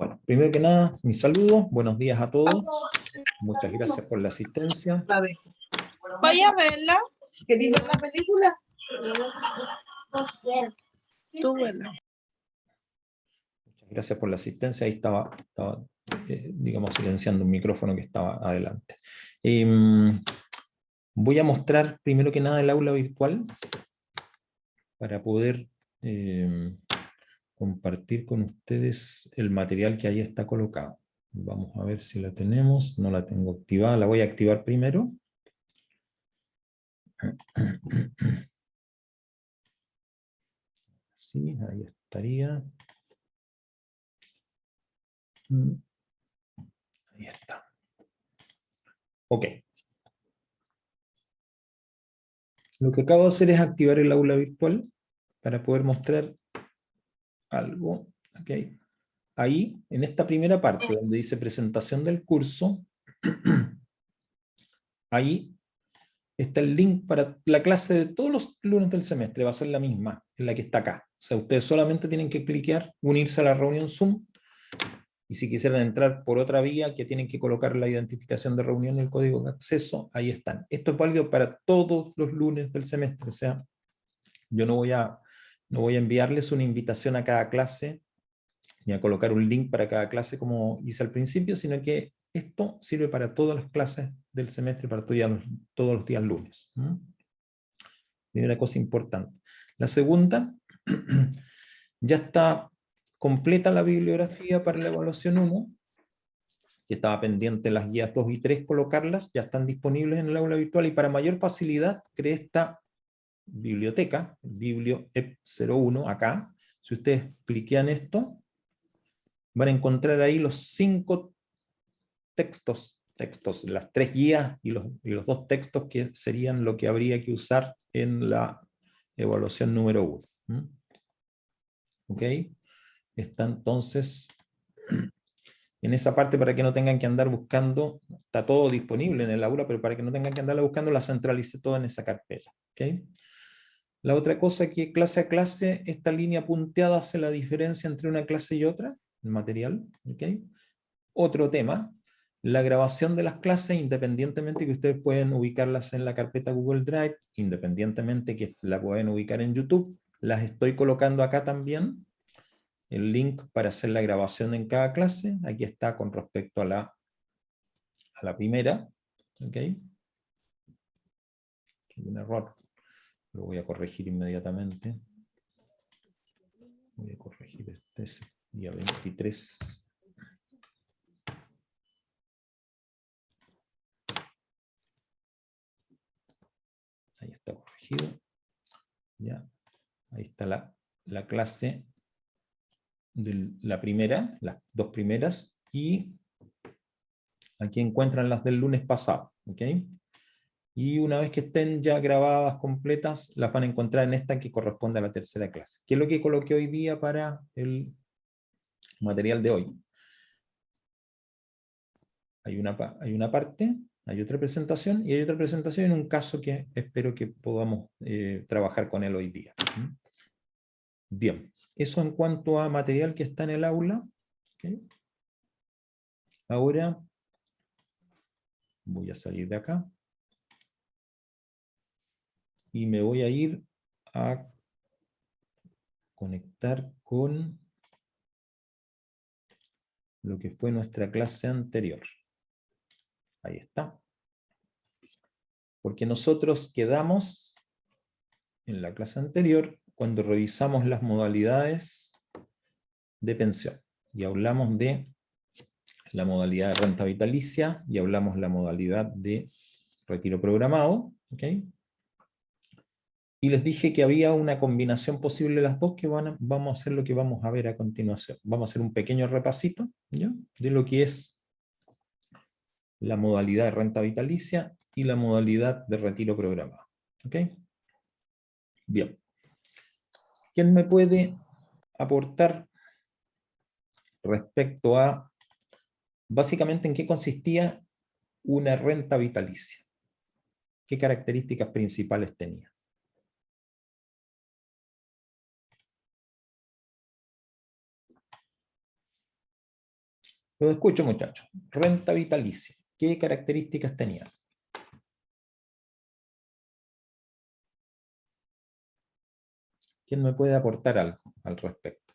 Bueno, primero que nada, mi saludo, buenos días a todos, muchas gracias por la asistencia. Vaya a verla. ¿Qué dice la película? Tú verla. Muchas gracias por la asistencia, ahí estaba digamos, silenciando un micrófono que estaba adelante. Voy a mostrar primero que nada el aula virtual para poder compartir con ustedes el material que ahí está colocado. Vamos a ver si la tenemos, no la tengo activada, la voy a activar primero. Sí, ahí estaría. Ahí está. Ok. Lo que acabo de hacer es activar el aula virtual para poder mostrar algo. Okay. Ahí, en esta primera parte, donde dice presentación del curso, ahí está el link para la clase de todos los lunes del semestre. Va a ser la misma, es la que está acá. O sea, ustedes solamente tienen que cliquear, unirse a la reunión Zoom, y si quisieran entrar por otra vía, que tienen que colocar la identificación de reunión y el código de acceso, ahí están. Esto es válido para todos los lunes del semestre. O sea, yo no voy a enviarles una invitación a cada clase, ni a colocar un link para cada clase como hice al principio, sino que esto sirve para todas las clases del semestre, para todos los días lunes. Primera cosa importante. La segunda, ya está completa la bibliografía para la evaluación 1, que estaba pendiente las guías 2 y 3, colocarlas, ya están disponibles en el aula virtual, y para mayor facilidad creé esta biblioteca, BiblioEP01, acá. Si ustedes cliquean esto, van a encontrar ahí los 5 textos, las 3 guías y los 2 textos que serían lo que habría que usar en la evaluación número 1. ¿Ok? Está entonces en esa parte, para que no tengan que andar buscando, está todo disponible en el aula, pero para que no tengan que andarla buscando, la centralicé todo en esa carpeta. ¿Ok? La otra cosa, que clase a clase, esta línea punteada hace la diferencia entre una clase y otra, el material. ¿Ok? Otro tema, la grabación de las clases, independientemente que ustedes pueden ubicarlas en la carpeta Google Drive, independientemente que la pueden ubicar en YouTube, las estoy colocando acá también, el link para hacer la grabación en cada clase. Aquí está con respecto a la primera. ¿Ok? Hay un error, lo voy a corregir inmediatamente. Voy a corregir este día 23. Ahí está corregido. Ya. Ahí está la clase de la primera, las 2 primeras, y aquí encuentran las del lunes pasado. ¿Ok? Y una vez que estén ya grabadas, completas, las van a encontrar en esta que corresponde a la tercera clase. ¿Qué es lo que coloqué hoy día para el material de hoy? Hay una parte, hay otra presentación, y hay otra presentación en un caso que espero que podamos trabajar con él hoy día. Bien, eso en cuanto a material que está en el aula. ¿Okay? Ahora voy a salir de acá y me voy a ir a conectar con lo que fue nuestra clase anterior. Ahí está. Porque nosotros quedamos en la clase anterior cuando revisamos las modalidades de pensión. Y hablamos de la modalidad de renta vitalicia y hablamos la modalidad de retiro programado. ¿Ok? Y les dije que había una combinación posible de las dos, que vamos a hacer lo que vamos a ver a continuación. Vamos a hacer un pequeño repasito, ¿ya?, de lo que es la modalidad de renta vitalicia y la modalidad de retiro programado. ¿Ok? Bien. ¿Quién me puede aportar respecto a, básicamente, en qué consistía una renta vitalicia? ¿Qué características principales tenía? Lo escucho, muchachos. Renta vitalicia. ¿Qué características tenía? ¿Quién me puede aportar algo al respecto?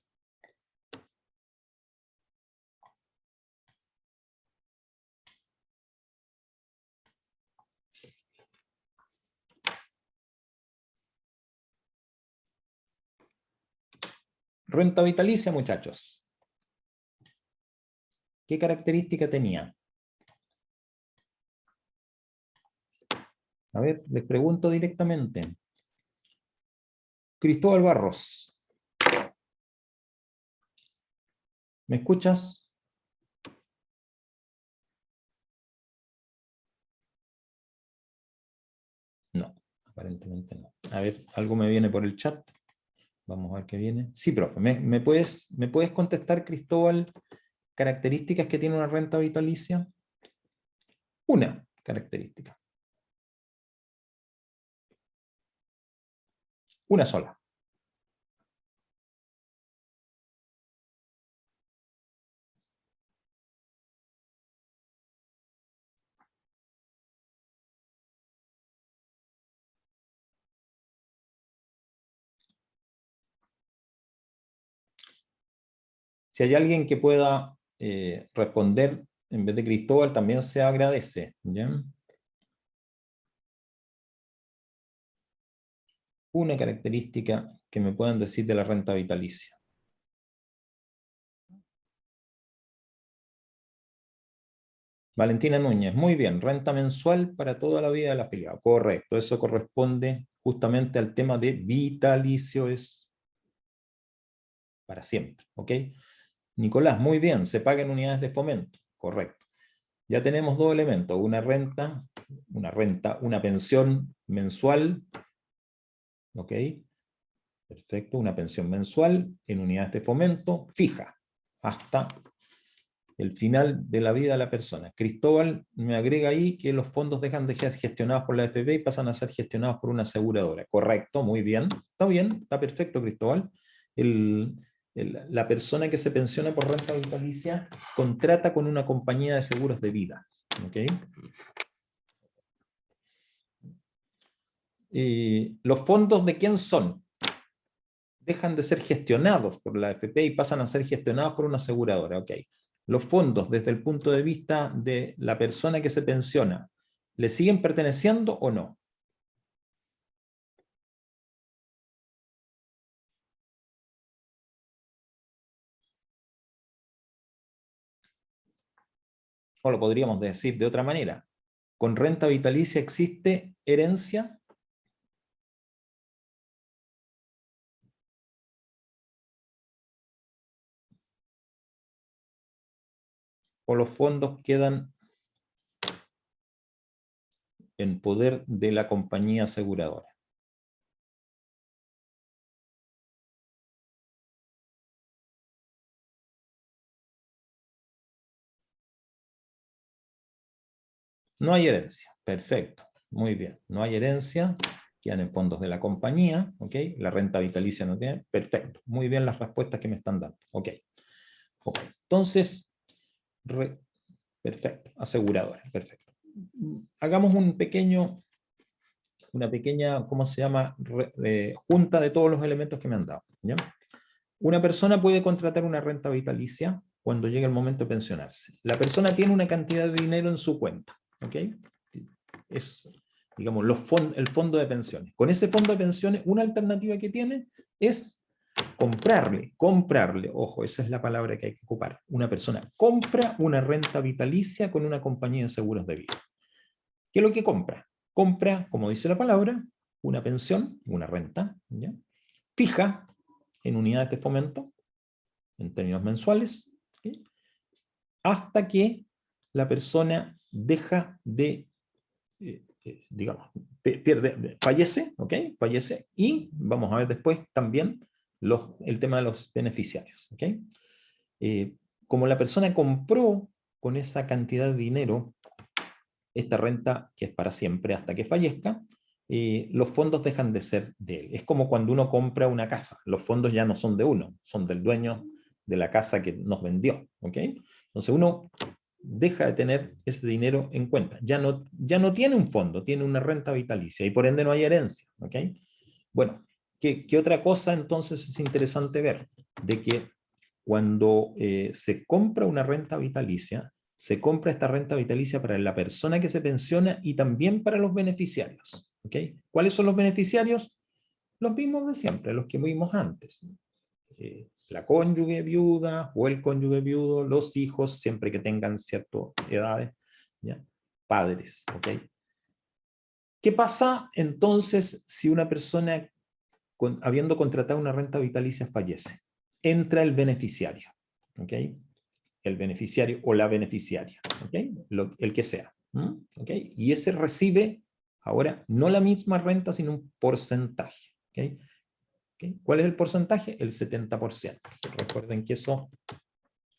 Renta vitalicia, muchachos. ¿Qué característica tenía? A ver, les pregunto directamente. Cristóbal Barros. ¿Me escuchas? No, aparentemente no. A ver, algo me viene por el chat. Vamos a ver qué viene. Sí, profe, ¿me puedes contestar, Cristóbal, características que tiene una renta vitalicia? Una característica. Una sola. Si hay alguien que pueda responder en vez de Cristóbal, también se agradece. ¿Ya? Una característica que me puedan decir de la renta vitalicia. Valentina Núñez, muy bien, renta mensual para toda la vida del afiliado. Correcto, eso corresponde justamente al tema de vitalicio, es para siempre, ¿ok? Nicolás, muy bien, se paga en unidades de fomento, correcto. Ya tenemos dos elementos, una pensión mensual, ¿ok? Perfecto, una pensión mensual en unidades de fomento fija, hasta el final de la vida de la persona. Cristóbal me agrega ahí que los fondos dejan de ser gestionados por la AFP y pasan a ser gestionados por una aseguradora. Correcto, muy bien, está perfecto, Cristóbal. La persona que se pensiona por renta vitalicia contrata con una compañía de seguros de vida. ¿Okay? ¿Los fondos de quién son? Dejan de ser gestionados por la AFP y pasan a ser gestionados por una aseguradora. Okay. Los fondos, desde el punto de vista de la persona que se pensiona, ¿le siguen perteneciendo o no? O lo podríamos decir de otra manera. ¿Con renta vitalicia existe herencia? ¿O los fondos quedan en poder de la compañía aseguradora? No hay herencia. Perfecto. Muy bien. No hay herencia. Quedan en fondos de la compañía. ¿Ok? La renta vitalicia no tiene. Perfecto. Muy bien las respuestas que me están dando. Ok. Ok. Entonces, perfecto. Aseguradora. Perfecto. Hagamos una pequeña, ¿cómo se llama? Junta de todos los elementos que me han dado. ¿Ya? Una persona puede contratar una renta vitalicia cuando llegue el momento de pensionarse. La persona tiene una cantidad de dinero en su cuenta. ¿Ok? Es, digamos, el fondo de pensiones. Con ese fondo de pensiones, una alternativa que tiene es comprarle, ojo, esa es la palabra que hay que ocupar. Una persona compra una renta vitalicia con una compañía de seguros de vida. ¿Qué es lo que compra? Compra, como dice la palabra, una pensión, una renta, ¿ya? Fija en unidades de fomento, en términos mensuales, ¿sí? Hasta que la persona deja de, digamos, fallece, ¿ok? Fallece, y vamos a ver después también el tema de los beneficiarios, ¿ok? Como la persona compró con esa cantidad de dinero esta renta, que es para siempre hasta que fallezca, los fondos dejan de ser de él. Es como cuando uno compra una casa, los fondos ya no son de uno, son del dueño de la casa que nos vendió, ¿ok? Entonces uno deja de tener ese dinero en cuenta. Ya no tiene un fondo, tiene una renta vitalicia y por ende no hay herencia. ¿Ok? Bueno, ¿qué otra cosa entonces es interesante ver? De que cuando se compra una renta vitalicia, se compra esta renta vitalicia para la persona que se pensiona y también para los beneficiarios. ¿Ok? ¿Cuáles son los beneficiarios? Los mismos de siempre, los que vimos antes. La cónyuge viuda o el cónyuge viudo, los hijos, siempre que tengan ciertas edades, ¿ya? Padres. ¿Ok? ¿Qué pasa entonces si una persona, habiendo contratado una renta vitalicia, fallece? Entra el beneficiario. ¿Ok? El beneficiario o la beneficiaria. ¿Ok? El que sea. ¿Ok? Y ese recibe ahora no la misma renta, sino un porcentaje. ¿Ok? ¿Ok? ¿Cuál es el porcentaje? El 70%. Recuerden que eso,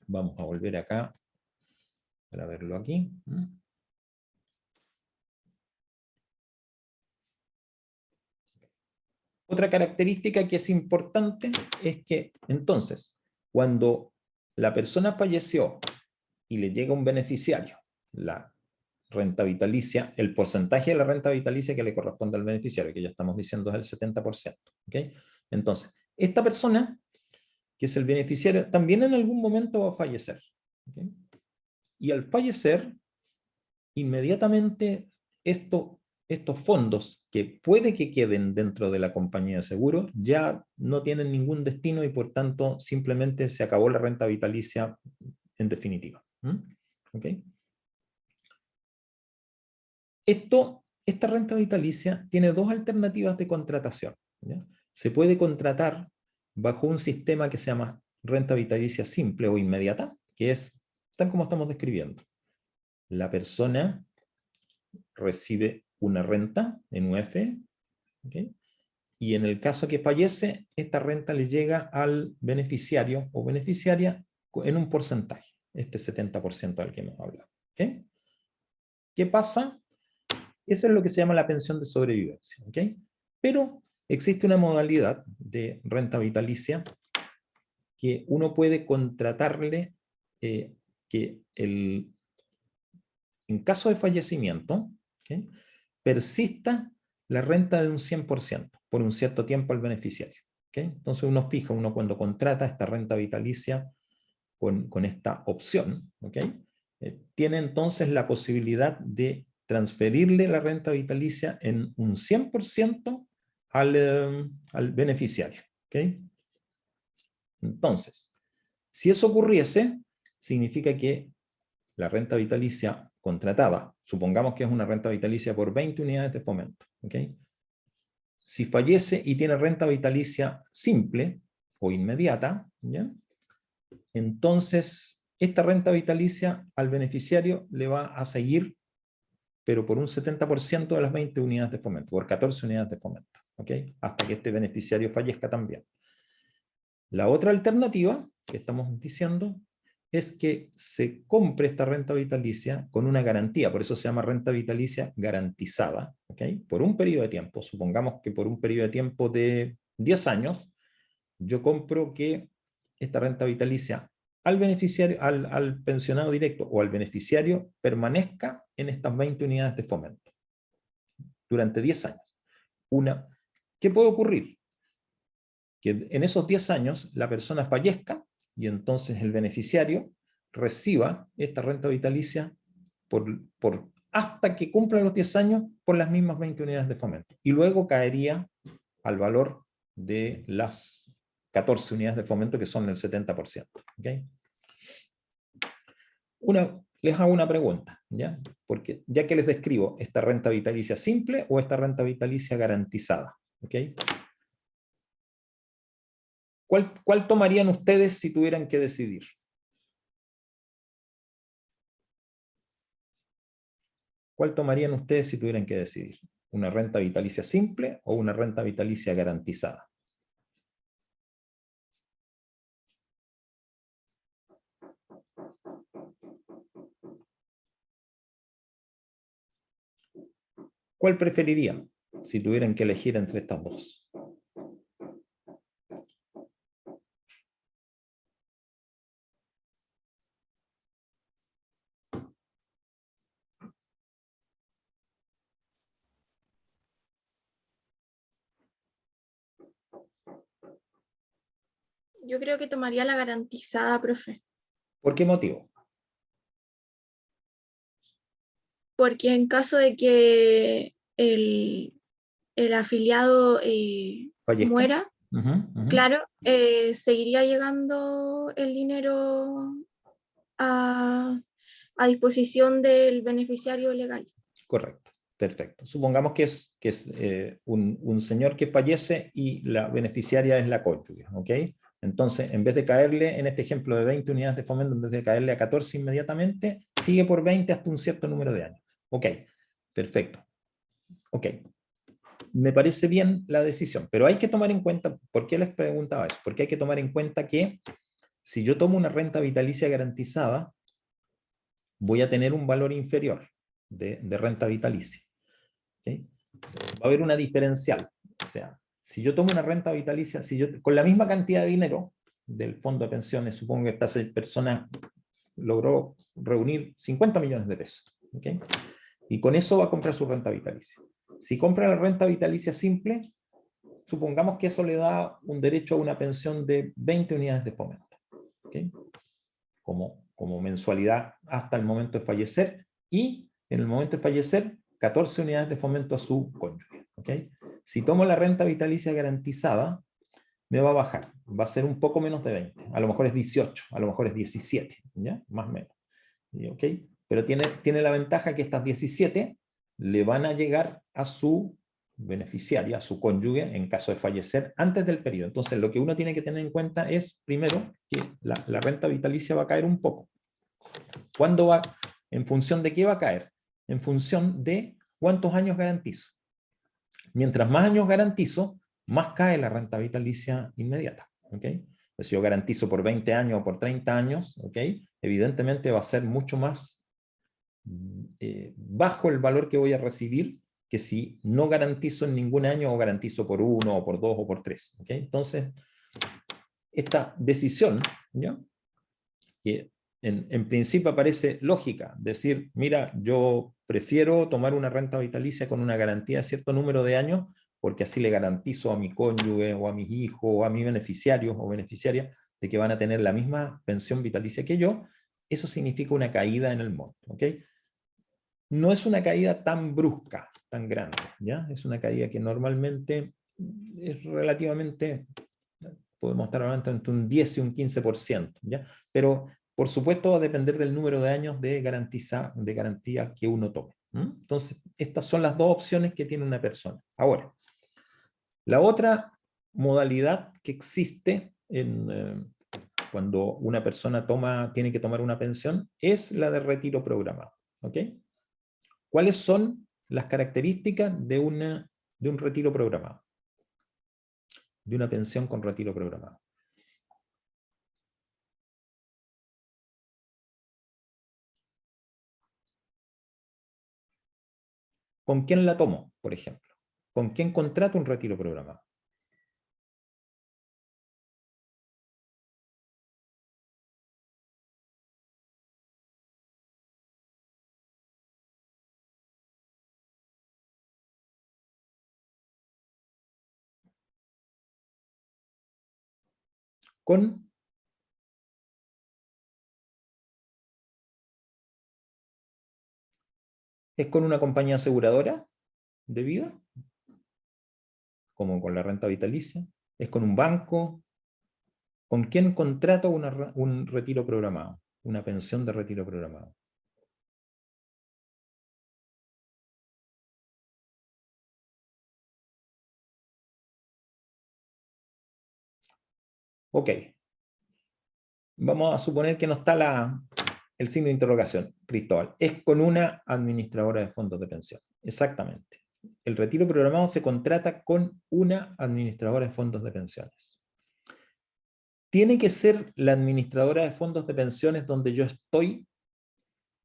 vamos a volver acá para verlo aquí. Otra característica que es importante es que, entonces, cuando la persona falleció y le llega un beneficiario, la renta vitalicia, el porcentaje de la renta vitalicia que le corresponde al beneficiario, que ya estamos diciendo es el 70%. ¿Okay? Entonces, esta persona, que es el beneficiario, también en algún momento va a fallecer. ¿Okay? Y al fallecer, inmediatamente estos fondos que puede que queden dentro de la compañía de seguro ya no tienen ningún destino y por tanto simplemente se acabó la renta vitalicia en definitiva. ¿Okay? Esta renta vitalicia tiene dos alternativas de contratación. ¿Ya? Se puede contratar bajo un sistema que se llama renta vitalicia simple o inmediata, que es tal como estamos describiendo. La persona recibe una renta en UF, ¿okay? Y en el caso que fallece, esta renta le llega al beneficiario o beneficiaria en un porcentaje, este 70% del que hemos hablado. ¿Okay? ¿Qué pasa? Eso es lo que se llama la pensión de sobrevivencia. ¿Okay? Pero existe una modalidad de renta vitalicia que uno puede contratarle que en caso de fallecimiento, ¿okay? Persista la renta de un 100% por un cierto tiempo al beneficiario. ¿Okay? Entonces uno cuando contrata esta renta vitalicia con esta opción, ¿okay? Tiene entonces la posibilidad de transferirle la renta vitalicia en un 100% al beneficiario. ¿Okay? Entonces, si eso ocurriese, significa que la renta vitalicia contratada, supongamos que es una renta vitalicia por 20 unidades de fomento, ¿okay? Si fallece y tiene renta vitalicia simple o inmediata, ¿ya? Entonces esta renta vitalicia al beneficiario le va a seguir, pero por un 70% de las 20 unidades de fomento, por 14 unidades de fomento, ¿okay? Hasta que este beneficiario fallezca también. La otra alternativa que estamos diciendo es que se compre esta renta vitalicia con una garantía, por eso se llama renta vitalicia garantizada, ¿okay? Por un periodo de tiempo. Supongamos que por un periodo de tiempo de 10 años, yo compro que esta renta vitalicia al beneficiario, al pensionado directo o al beneficiario permanezca en estas 20 unidades de fomento durante 10 años. ¿Qué puede ocurrir? Que en esos 10 años la persona fallezca y entonces el beneficiario reciba esta renta vitalicia hasta que cumpla los 10 años por las mismas 20 unidades de fomento. Y luego caería al valor de las 14 unidades de fomento que son el 70%. ¿Okay? Les hago una pregunta, ¿ya? Porque ya que les describo esta renta vitalicia simple o esta renta vitalicia garantizada. ¿Okay? ¿Cuál tomarían ustedes si tuvieran que decidir? ¿Cuál tomarían ustedes si tuvieran que decidir? ¿Una renta vitalicia simple o una renta vitalicia garantizada? ¿Cuál preferirían si tuvieran que elegir entre estas dos? Yo creo que tomaría la garantizada, profe. ¿Por qué motivo? Porque en caso de que el afiliado ¿Fallezca? muera, Ujú, ujú. claro, seguiría llegando el dinero a, a disposición del beneficiario legal. Correcto, perfecto. Supongamos que es un señor que fallece y la beneficiaria es la cónyuge, ¿ok? Entonces, en vez de caerle, en este ejemplo de 20 unidades de fomento, en vez de caerle a 14 inmediatamente, sigue por 20 hasta un cierto número de años. Ok, perfecto. Ok, me parece bien la decisión, pero hay que tomar en cuenta, ¿por qué les preguntaba eso? Porque hay que tomar en cuenta que si yo tomo una renta vitalicia garantizada, voy a tener un valor inferior de renta vitalicia. ¿Okay? Va a haber una diferencial. O sea, si yo tomo una renta vitalicia, si yo, con la misma cantidad de dinero del fondo de pensiones, supongo que esta persona logró reunir 50 millones de pesos. ¿Okay? Y con eso va a comprar su renta vitalicia. Si compra la renta vitalicia simple, supongamos que eso le da un derecho a una pensión de 20 unidades de fomento. ¿Okay? Como mensualidad hasta el momento de fallecer, y en el momento de fallecer 14 unidades de fomento a su cónyuge. ¿Okay? Si tomo la renta vitalicia garantizada, me va a bajar, va a ser un poco menos de 20, a lo mejor es 18, a lo mejor es 17, ¿ya? Más o menos. ¿Okay? Pero tiene la ventaja que estas 17 le van a llegar a su beneficiaria, a su cónyuge, en caso de fallecer antes del periodo. Entonces, lo que uno tiene que tener en cuenta es, primero, que la renta vitalicia va a caer un poco. ¿Cuándo va? ¿En función de qué va a caer? En función de cuántos años garantizo. Mientras más años garantizo, más cae la renta vitalicia inmediata. ¿Okay? Pues si yo garantizo por 20 años o por 30 años, ¿okay? Evidentemente va a ser mucho más bajo el valor que voy a recibir que si no garantizo en ningún año o garantizo por 1 o por 2 o por 3. ¿Okay? Entonces, esta decisión, ¿ya? Que en principio parece lógica, decir, mira, yo prefiero tomar una renta vitalicia con una garantía de cierto número de años, porque así le garantizo a mi cónyuge o a mis hijos o a mis beneficiarios o beneficiarias de que van a tener la misma pensión vitalicia que yo. Eso significa una caída en el monto. ¿Ok? No es una caída tan brusca, tan grande, ¿ya? Es una caída que normalmente es relativamente, podemos estar hablando entre un 10 y un 15%, ¿ya? Pero, por supuesto, va a depender del número de años de garantía que uno tome. Entonces, estas son las dos opciones que tiene una persona. Ahora, la otra modalidad que existe cuando una persona tiene que tomar una pensión es la de retiro programado. ¿Ok? ¿Cuáles son las características de un retiro programado? De una pensión con retiro programado. ¿Con quién la tomo, por ejemplo? ¿Con quién contrato un retiro programado? ¿Es con una compañía aseguradora de vida? Como con la renta vitalicia. ¿Es con un banco? ¿Con quién contrato un retiro programado? Una pensión de retiro programado. Ok. Vamos a suponer que no está el signo de interrogación, Cristóbal. Es con una administradora de fondos de pensión. Exactamente. El retiro programado se contrata con una administradora de fondos de pensiones. ¿Tiene que ser la administradora de fondos de pensiones donde yo estoy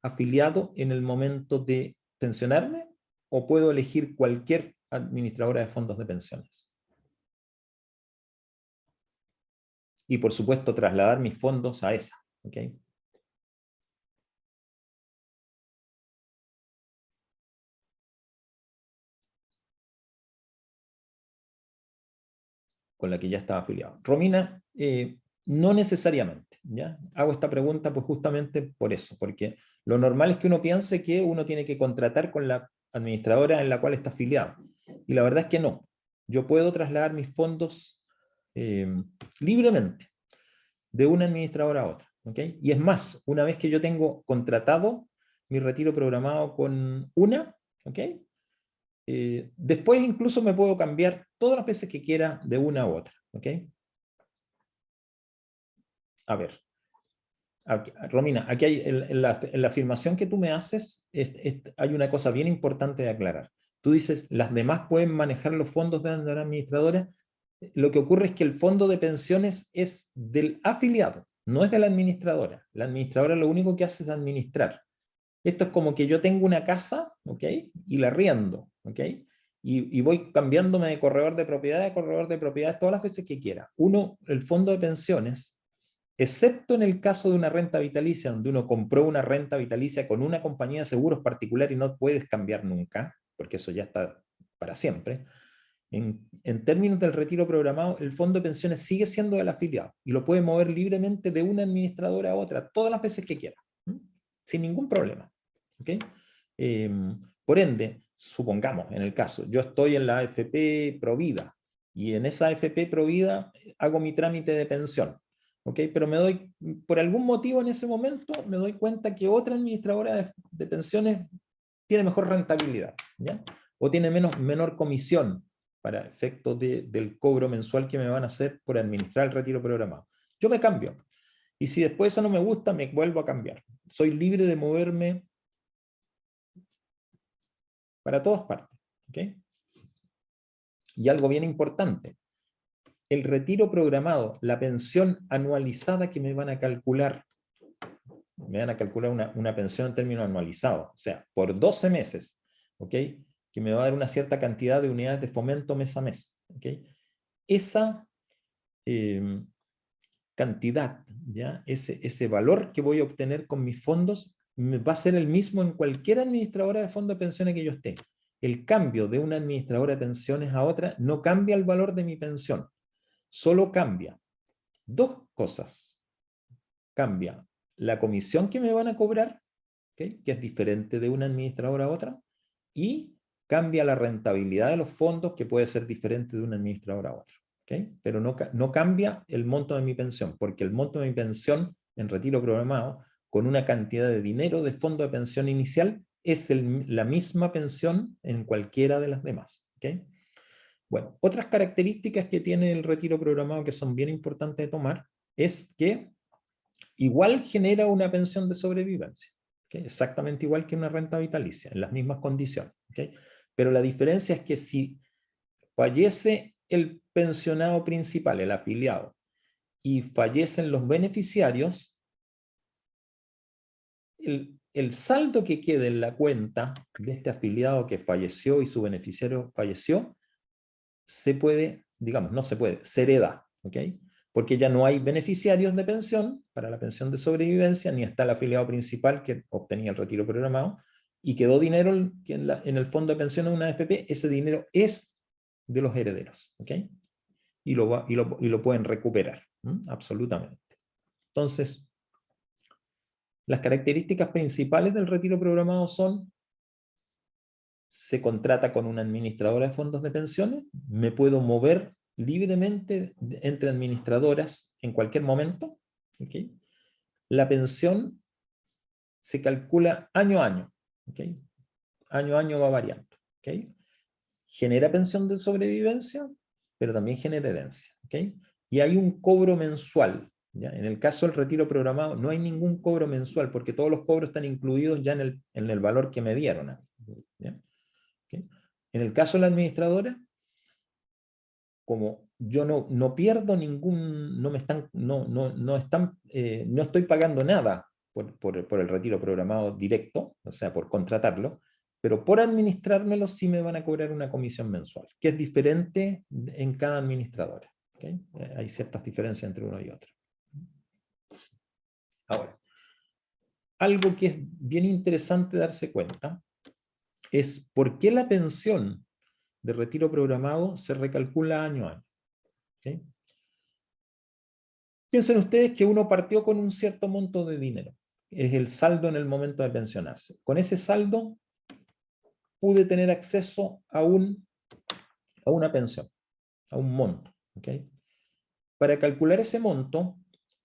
afiliado en el momento de pensionarme? ¿O puedo elegir cualquier administradora de fondos de pensiones? Y por supuesto trasladar mis fondos a esa. ¿Okay? Con la que ya estaba afiliado. Romina, No necesariamente, ¿ya? Hago esta pregunta pues justamente por eso, porque lo normal es que uno piense que uno tiene que contratar con la administradora en la cual está afiliado. Y la verdad es que no. Yo puedo trasladar mis fondos libremente de una administradora a otra, ¿ok? Y es más, una vez que yo tengo contratado mi retiro programado con una, ¿ok? Después incluso me puedo cambiar todas las veces que quiera de una a otra, ¿ok? A ver, aquí, Romina, aquí hay, en la afirmación que tú me haces, hay una cosa bien importante de aclarar. Tú dices, las demás pueden manejar los fondos de la administradora. Lo que ocurre es que el fondo de pensiones es del afiliado, no es de la administradora. La administradora lo único que hace es administrar. Esto es como que yo tengo una casa, ¿ok? Y la arriendo, ¿ok? Y voy cambiándome de corredor de propiedades a corredor de propiedades todas las veces que quiera. Uno, el fondo de pensiones, excepto en el caso de una renta vitalicia, donde uno compró una renta vitalicia con una compañía de seguros particular y no puedes cambiar nunca, porque eso ya está para siempre. En términos del retiro programado, el fondo de pensiones sigue siendo del afiliado y lo puede mover libremente de una administradora a otra todas las veces que quiera, sin ningún problema. ¿Okay? Por ende, supongamos, en el caso, yo estoy en la AFP Provida y en esa AFP Provida hago mi trámite de pensión. ¿Okay? Pero por algún motivo en ese momento, me doy cuenta que otra administradora de pensiones tiene mejor rentabilidad, ¿ya? O tiene menor comisión para efectos del cobro mensual que me van a hacer por administrar el retiro programado. Yo me cambio. Y si después eso no me gusta, me vuelvo a cambiar. Soy libre de moverme para todas partes. ¿Okay? Y algo bien importante, el retiro programado, la pensión anualizada que me van a calcular una pensión en términos anualizados, o sea, por 12 meses, ¿ok? Que me va a dar una cierta cantidad de unidades de fomento mes a mes, ¿ok? Esa cantidad, ¿ya? Ese valor que voy a obtener con mis fondos va a ser el mismo en cualquier administradora de fondos de pensiones que yo esté. El cambio de una administradora de pensiones a otra no cambia el valor de mi pensión, solo cambia dos cosas. Cambia la comisión que me van a cobrar, ¿okay? Que es diferente de una administradora a otra, y cambia la rentabilidad de los fondos, que puede ser diferente de una administradora a otra. ¿Okay? Pero no cambia el monto de mi pensión, porque el monto de mi pensión en retiro programado, con una cantidad de dinero de fondo de pensión inicial, es la misma pensión en cualquiera de las demás. ¿Okay? Bueno, otras características que tiene el retiro programado que son bien importantes de tomar, es que igual genera una pensión de sobrevivencia, ¿okay? Exactamente igual que una renta vitalicia, en las mismas condiciones. ¿Okay? Pero la diferencia es que si fallece el pensionado principal, el afiliado, y fallecen los beneficiarios, el saldo que quede en la cuenta de este afiliado que falleció y su beneficiario falleció, se hereda, ¿ok? Porque ya no hay beneficiarios de pensión para la pensión de sobrevivencia, ni está el afiliado principal que obtenía el retiro programado, y quedó dinero en el fondo de pensión de una AFP, ese dinero es de los herederos, ¿ok? Y lo pueden recuperar, absolutamente. Entonces, las características principales del retiro programado son: se contrata con una administradora de fondos de pensiones, me puedo mover libremente entre administradoras en cualquier momento, ¿okay? La pensión se calcula año a año, ¿okay? Año a año va variando, ¿okay? Genera pensión de sobrevivencia, pero también genera herencia, ¿okay? Y hay un cobro mensual, ¿ya? En el caso del retiro programado no hay ningún cobro mensual, porque todos los cobros están incluidos ya en el valor que me dieron, ¿ya? ¿Okay? En el caso de la administradora, como yo no pierdo ningún, no estoy pagando nada por el retiro programado directo, o sea, por contratarlo, pero por administrármelo sí me van a cobrar una comisión mensual, que es diferente en cada administradora. ¿Okay? Hay ciertas diferencias entre uno y otro. Ahora, algo que es bien interesante darse cuenta es por qué la pensión de retiro programado se recalcula año a año. ¿Okay? Piensen ustedes que uno partió con un cierto monto de dinero. Es el saldo en el momento de pensionarse. Con ese saldo pude tener acceso a una pensión, a un monto. ¿Okay? Para calcular ese monto,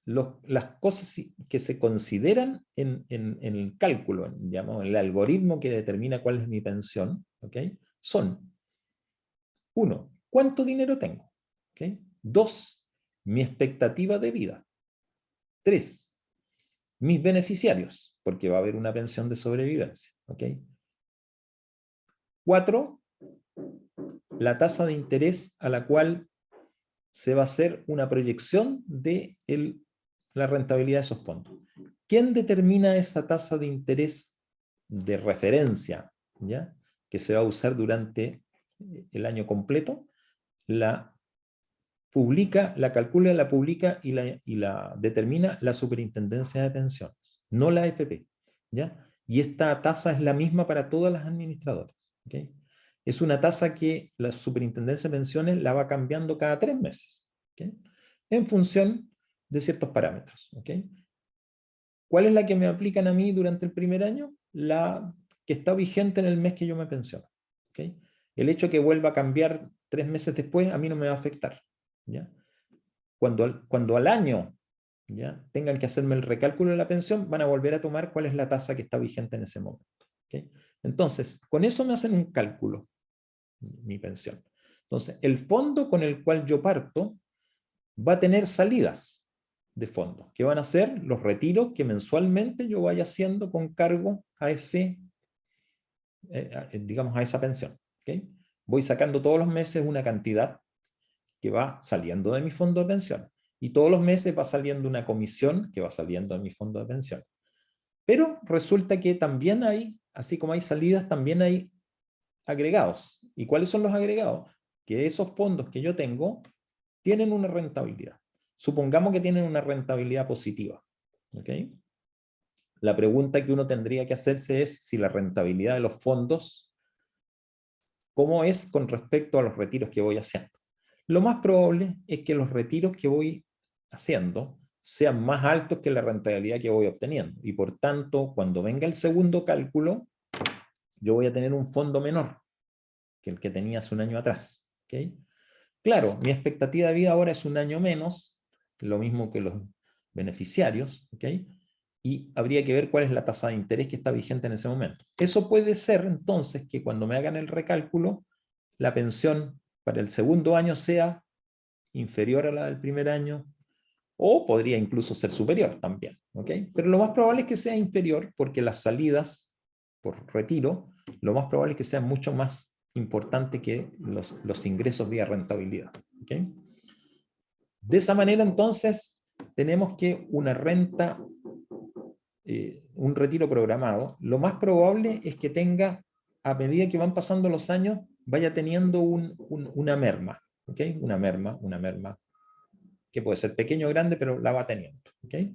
las cosas que se consideran en el cálculo, digamos, el algoritmo que determina cuál es mi pensión, ¿okay? Son: 1, ¿cuánto dinero tengo? ¿Okay? 2, mi expectativa de vida. 3, mis beneficiarios, porque va a haber una pensión de sobrevivencia. ¿Okay? 4, la tasa de interés a la cual se va a hacer una proyección de la rentabilidad de esos fondos. ¿Quién determina esa tasa de interés de referencia, ¿ya?, que se va a usar durante el año completo? La publica, la calcula, la publica y la determina la Superintendencia de Pensiones, no la AFP, ¿ya? Y esta tasa es la misma para todas las administradoras, ¿okay? Es una tasa que la Superintendencia de Pensiones la va cambiando cada 3 meses, ¿okay?, en función de ciertos parámetros, ¿okay? ¿Cuál es la que me aplican a mí durante el primer año? La que está vigente en el mes que yo me pensiono, ¿okay? El hecho de que vuelva a cambiar 3 meses después a mí no me va a afectar, ¿ya? Cuando al año, ¿ya?, tengan que hacerme el recálculo de la pensión, van a volver a tomar cuál es la tasa que está vigente en ese momento, ¿okay? Entonces, con eso me hacen un cálculo, mi pensión. Entonces, el fondo con el cual yo parto va a tener salidas de fondo, que van a ser los retiros que mensualmente yo vaya haciendo con cargo a digamos, a esa pensión, ¿okay? Voy sacando todos los meses una cantidad que va saliendo de mi fondo de pensión, y todos los meses va saliendo una comisión que va saliendo de mi fondo de pensión. Pero resulta que también hay, así como hay salidas, también hay agregados. ¿Y cuáles son los agregados? Que esos fondos que yo tengo tienen una rentabilidad. Supongamos que tienen una rentabilidad positiva, ¿okay? La pregunta que uno tendría que hacerse es si la rentabilidad de los fondos, ¿cómo es con respecto a los retiros que voy haciendo? Lo más probable es que los retiros que voy haciendo sean más altos que la rentabilidad que voy obteniendo, y por tanto, cuando venga el segundo cálculo, yo voy a tener un fondo menor que el que tenía hace un año atrás, ¿okay? Claro, mi expectativa de vida ahora es un año menos, lo mismo que los beneficiarios, ¿okay? Y habría que ver cuál es la tasa de interés que está vigente en ese momento. Eso puede ser entonces que cuando me hagan el recálculo, la pensión para el segundo año sea inferior a la del primer año, o podría incluso ser superior también, ¿okay? Pero lo más probable es que sea inferior, porque las salidas por retiro, lo más probable es que sean mucho más importantes que los ingresos vía rentabilidad, ¿okay? De esa manera, entonces, tenemos que una renta, un retiro programado, lo más probable es que tenga, a medida que van pasando los años, vaya teniendo una merma, ¿okay? Una merma, que puede ser pequeño o grande, pero la va teniendo, ¿okay?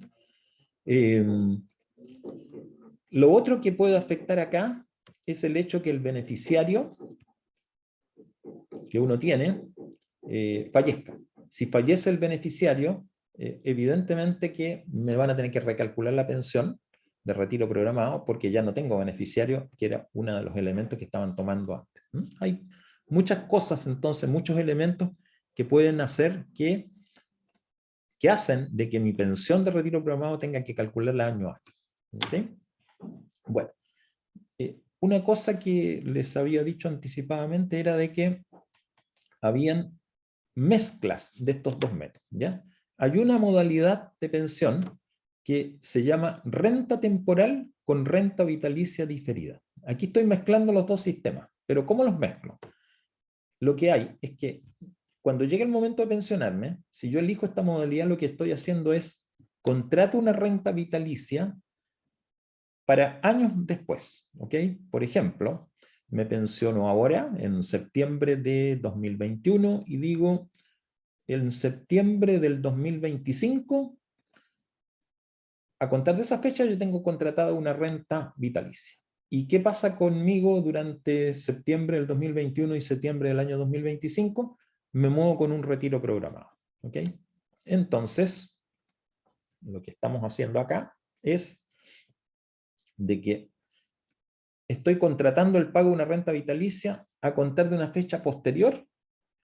Lo otro que puede afectar acá es el hecho que el beneficiario que uno tiene fallezca. Si fallece el beneficiario, evidentemente que me van a tener que recalcular la pensión de retiro programado, porque ya no tengo beneficiario, que era uno de los elementos que estaban tomando antes. Hay muchas cosas, entonces, muchos elementos que pueden hacer que hacen de que mi pensión de retiro programado tenga que calcularla año a año. ¿Okay? Bueno, una cosa que les había dicho anticipadamente era de que habían mezclas de estos dos métodos, ¿ya? Hay una modalidad de pensión que se llama renta temporal con renta vitalicia diferida. Aquí estoy mezclando los dos sistemas, pero ¿cómo los mezclo? Lo que hay es que cuando llegue el momento de pensionarme, si yo elijo esta modalidad, lo que estoy haciendo es contrato una renta vitalicia para años después, ¿ok? Por ejemplo, me pensiono ahora, en septiembre de 2021, y digo, en septiembre del 2025, a contar de esa fecha, yo tengo contratada una renta vitalicia. ¿Y qué pasa conmigo durante septiembre del 2021 y septiembre del año 2025? Me muevo con un retiro programado, ¿ok? Entonces, lo que estamos haciendo acá es de que estoy contratando el pago de una renta vitalicia a contar de una fecha posterior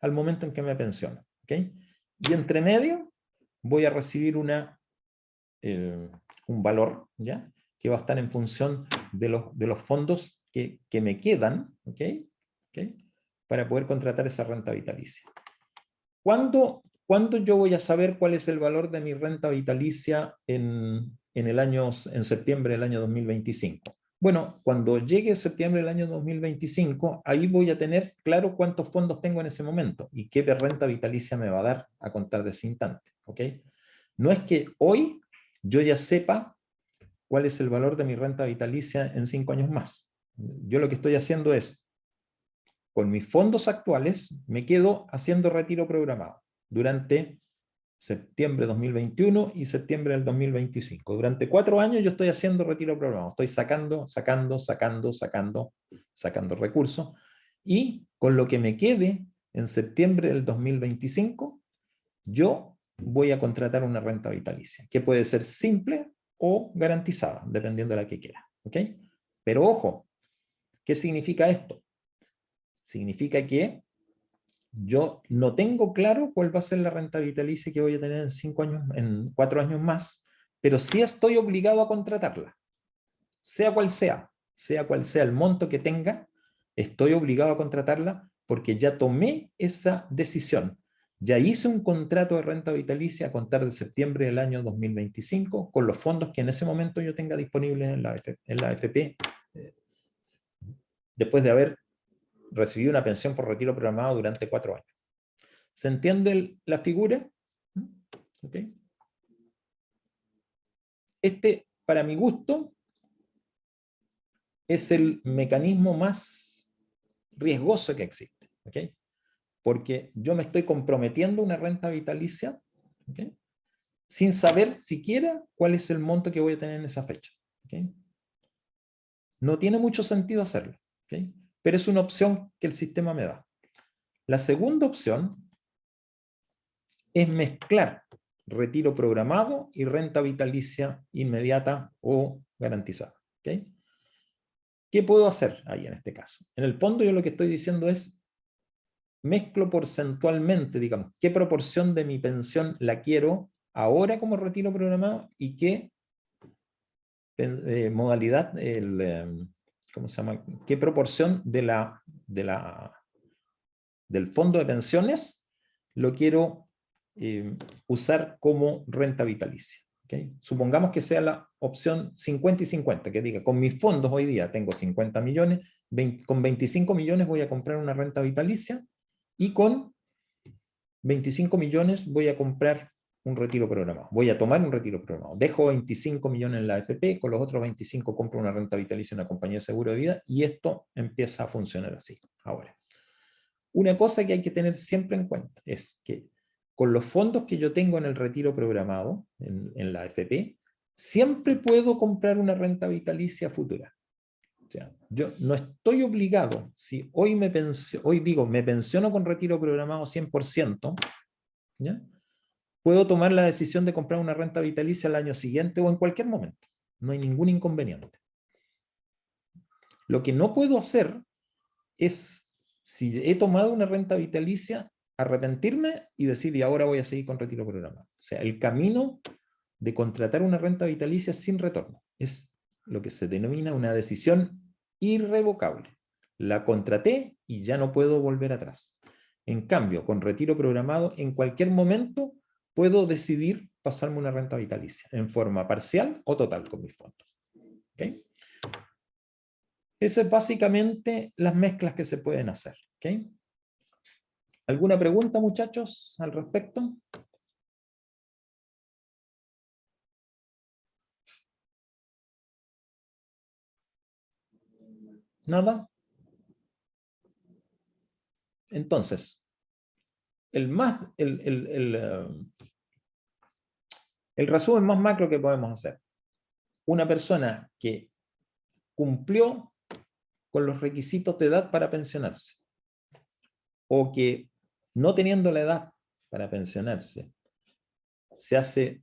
al momento en que me pensiono. ¿Okay? Y entre medio voy a recibir un valor, ¿ya? Que va a estar en función de los fondos que me quedan, ¿okay? ¿Okay? Para poder contratar esa renta vitalicia. ¿Cuándo yo voy a saber cuál es el valor de mi renta vitalicia en septiembre del año 2025? Bueno, cuando llegue septiembre del año 2025, ahí voy a tener claro cuántos fondos tengo en ese momento y qué de renta vitalicia me va a dar a contar de ese instante. ¿Ok? No es que hoy yo ya sepa cuál es el valor de mi renta vitalicia en 5 años más. Yo lo que estoy haciendo es, con mis fondos actuales, me quedo haciendo retiro programado durante septiembre de 2021 y septiembre del 2025. Durante 4 años yo estoy haciendo retiro programado. Estoy sacando recursos. Y con lo que me quede en septiembre del 2025, yo voy a contratar una renta vitalicia, que puede ser simple o garantizada, dependiendo de la que quiera. ¿Ok? Pero ojo, ¿qué significa esto? Significa que yo no tengo claro cuál va a ser la renta vitalicia que voy a tener en 5 años, en 4 años más, pero sí estoy obligado a contratarla. Sea cual sea el monto que tenga, estoy obligado a contratarla porque ya tomé esa decisión. Ya hice un contrato de renta vitalicia a contar de septiembre del año 2025 con los fondos que en ese momento yo tenga disponibles en la AFP, después de haber recibido una pensión por retiro programado durante 4 años. ¿Se entiende la figura? ¿Okay? Este, para mi gusto, es el mecanismo más riesgoso que existe. ¿Okay? Porque yo me estoy comprometiendo a una renta vitalicia, ¿okay? Sin saber siquiera cuál es el monto que voy a tener en esa fecha. ¿Okay? No tiene mucho sentido hacerlo. ¿Okay? Pero es una opción que el sistema me da. La segunda opción es mezclar retiro programado y renta vitalicia inmediata o garantizada. ¿Okay? ¿Qué puedo hacer ahí en este caso? En el fondo yo lo que estoy diciendo es, mezclo porcentualmente, digamos, qué proporción de mi pensión la quiero ahora como retiro programado y qué modalidad, ¿cómo se llama? ¿Qué proporción del fondo de pensiones lo quiero usar como renta vitalicia? ¿Okay? Supongamos que sea la opción 50 y 50, que diga, con mis fondos hoy día tengo 50 millones, con 25 millones voy a comprar una renta vitalicia y con 25 millones voy a comprar un retiro programado. Voy a tomar un retiro programado. Dejo 25 millones en la AFP, con los otros 25 compro una renta vitalicia en una compañía de seguro de vida y esto empieza a funcionar así. Ahora, una cosa que hay que tener siempre en cuenta es que con los fondos que yo tengo en el retiro programado, en la AFP, siempre puedo comprar una renta vitalicia futura. O sea, yo no estoy obligado, si hoy me pensiono con retiro programado 100%, ¿ya? Puedo tomar la decisión de comprar una renta vitalicia al año siguiente o en cualquier momento. No hay ningún inconveniente. Lo que no puedo hacer es, si he tomado una renta vitalicia, arrepentirme y decir, y ahora voy a seguir con retiro programado. O sea, el camino de contratar una renta vitalicia sin retorno es lo que se denomina una decisión irrevocable. La contraté y ya no puedo volver atrás. En cambio, con retiro programado, en cualquier momento puedo decidir pasarme una renta vitalicia, en forma parcial o total con mis fondos. ¿Okay? Esas es básicamente las mezclas que se pueden hacer. ¿Okay? ¿Alguna pregunta, muchachos, al respecto? ¿Nada? Entonces, el resumen más macro que podemos hacer. Una persona que cumplió con los requisitos de edad para pensionarse, o que no teniendo la edad para pensionarse, se hace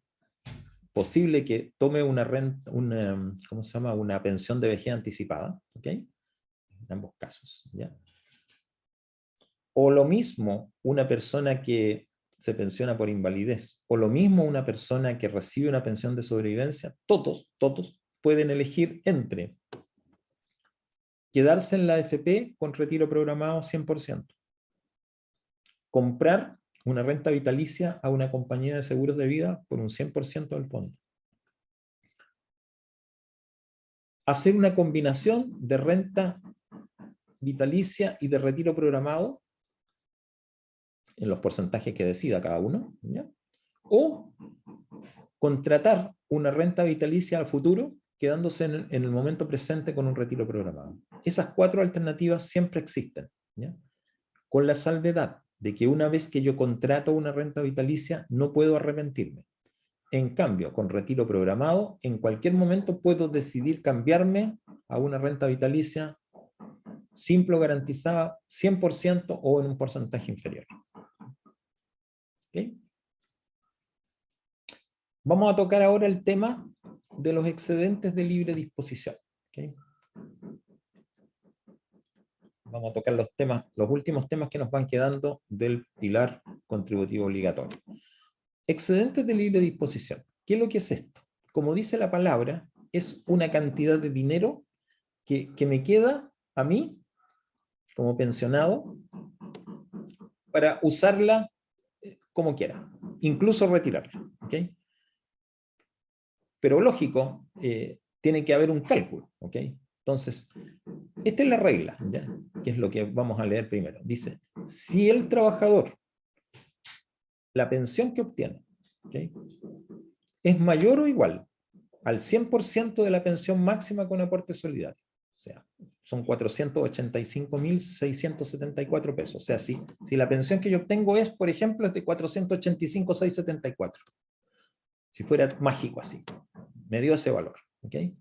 posible que tome una renta, ¿cómo se llama? Una pensión de vejez anticipada, ¿ok? En ambos casos, ¿ya? O lo mismo una persona que se pensiona por invalidez, o lo mismo una persona que recibe una pensión de sobrevivencia, todos pueden elegir entre quedarse en la AFP con retiro programado 100%, comprar una renta vitalicia a una compañía de seguros de vida por un 100% del fondo, hacer una combinación de renta vitalicia y de retiro programado en los porcentajes que decida cada uno, ¿ya? O contratar una renta vitalicia al futuro quedándose en el momento presente con un retiro programado. Esas 4 alternativas siempre existen, ¿ya? Con la salvedad de que una vez que yo contrato una renta vitalicia no puedo arrepentirme. En cambio, con retiro programado, en cualquier momento puedo decidir cambiarme a una renta vitalicia simple o garantizada 100% o en un porcentaje inferior. ¿Okay? Vamos a tocar ahora el tema de los excedentes de libre disposición. ¿Okay? Vamos a tocar los últimos temas que nos van quedando del pilar contributivo obligatorio. Excedentes de libre disposición. ¿Qué es lo que es esto? Como dice la palabra, es una cantidad de dinero que me queda a mí, como pensionado, para usarla como quiera, incluso retirarla. ¿Okay? Pero lógico, tiene que haber un cálculo. ¿Okay? Entonces, esta es la regla, ¿ya? Que es lo que vamos a leer primero. Dice, si el trabajador, la pensión que obtiene, ¿okay? es mayor o igual al 100% de la pensión máxima con aporte solidario, o sea, son 485.674 pesos. O sea, si la pensión que yo obtengo es, por ejemplo, es de 485.674, si fuera mágico así, me dio ese valor. ¿Okay?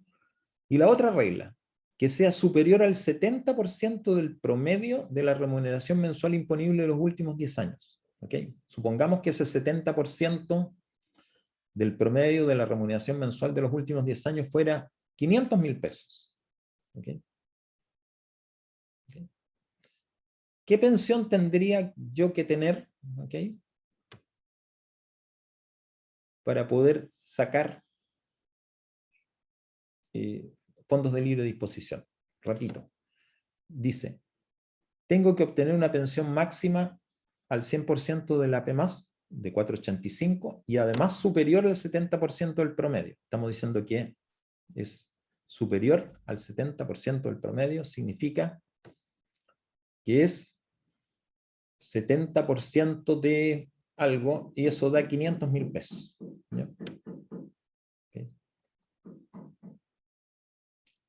Y la otra regla, que sea superior al 70% del promedio de la remuneración mensual imponible de los últimos 10 años. ¿Okay? Supongamos que ese 70% del promedio de la remuneración mensual de los últimos 10 años fuera 500.000 pesos. ¿Okay? ¿Okay? ¿Qué pensión tendría yo que tener, ¿okay? para poder sacar fondos de libre disposición? Repito, dice, tengo que obtener una pensión máxima al 100% de la AP+, de 485, y además superior al 70% del promedio. Estamos diciendo que es superior al 70% del promedio, significa que es 70% de algo, y eso da 500.000 pesos. ¿Ya? Okay.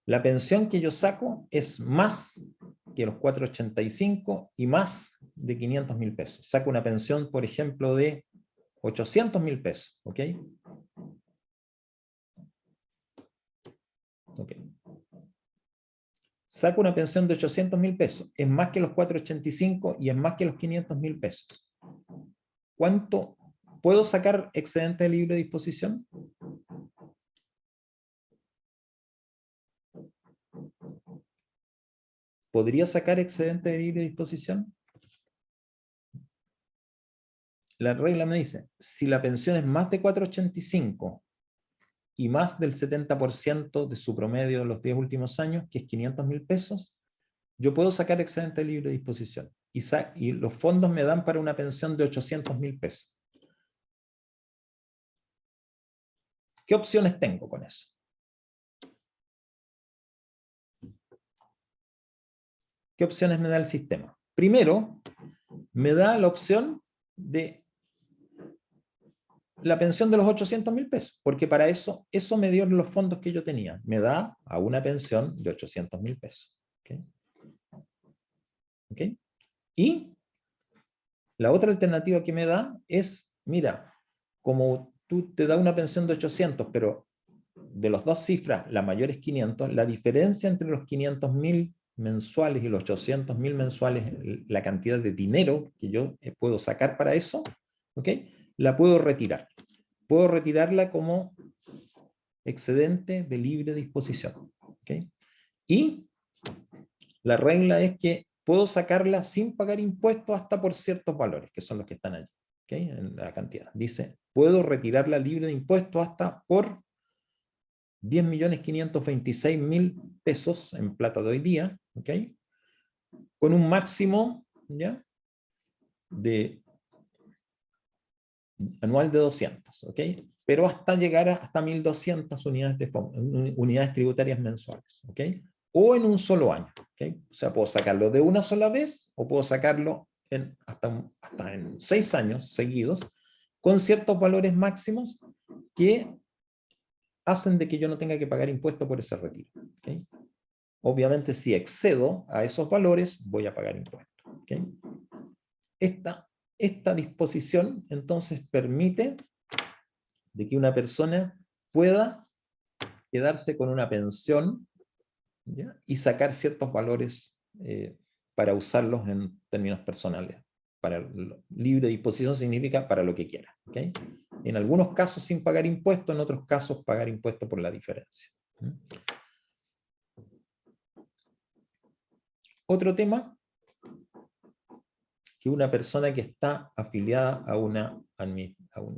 La pensión que yo saco es más que los 485 y más de 500.000 pesos. Saco una pensión, por ejemplo, de 800.000 pesos. ¿Ok? Ok. Saco una pensión de 800.000 pesos. Es más que los 485 y es más que los 500.000 pesos. ¿Cuánto puedo sacar excedente de libre disposición? ¿Podría sacar excedente de libre disposición? La regla me dice, si la pensión es más de 485 y más del 70% de su promedio de los 10 últimos años, que es 500.000 pesos, yo puedo sacar excedente de libre disposición. Y los fondos me dan para una pensión de 800.000 pesos. ¿Qué opciones tengo con eso? ¿Qué opciones me da el sistema? Primero, me da la opción de la pensión de los 800.000 pesos, porque para eso me dio los fondos que yo tenía. Me da a una pensión de 800.000 pesos. ¿Okay? ¿Okay? Y la otra alternativa que me da es, mira, como tú te da una pensión de 800, pero de las dos cifras, la mayor es 500, la diferencia entre los 500.000 mensuales y los 800.000 mensuales, la cantidad de dinero que yo puedo sacar para eso, ¿okay? La puedo retirar. Puedo retirarla como excedente de libre disposición. ¿Okay? Y la regla es que puedo sacarla sin pagar impuestos hasta por ciertos valores, que son los que están allí, ¿okay? En la cantidad. Dice, puedo retirarla libre de impuestos hasta por 10.526.000 pesos en plata de hoy día, ¿okay? Con un máximo, ¿ya?, de anual de 200, ¿ok? Pero hasta llegar hasta 1.200 unidades tributarias mensuales, ¿ok? O en un solo año, ¿ok? O sea, puedo sacarlo de una sola vez o puedo sacarlo hasta en 6 años seguidos con ciertos valores máximos que hacen de que yo no tenga que pagar impuestos por ese retiro, ¿ok? Obviamente, si excedo a esos valores, voy a pagar impuestos, ¿ok? Esta disposición, entonces, permite de que una persona pueda quedarse con una pensión, ¿ya?, y sacar ciertos valores para usarlos en términos personales. Para libre disposición significa para lo que quiera, ¿okay? En algunos casos sin pagar impuestos, en otros casos pagar impuestos por la diferencia. Otro tema, que una persona que está afiliada a un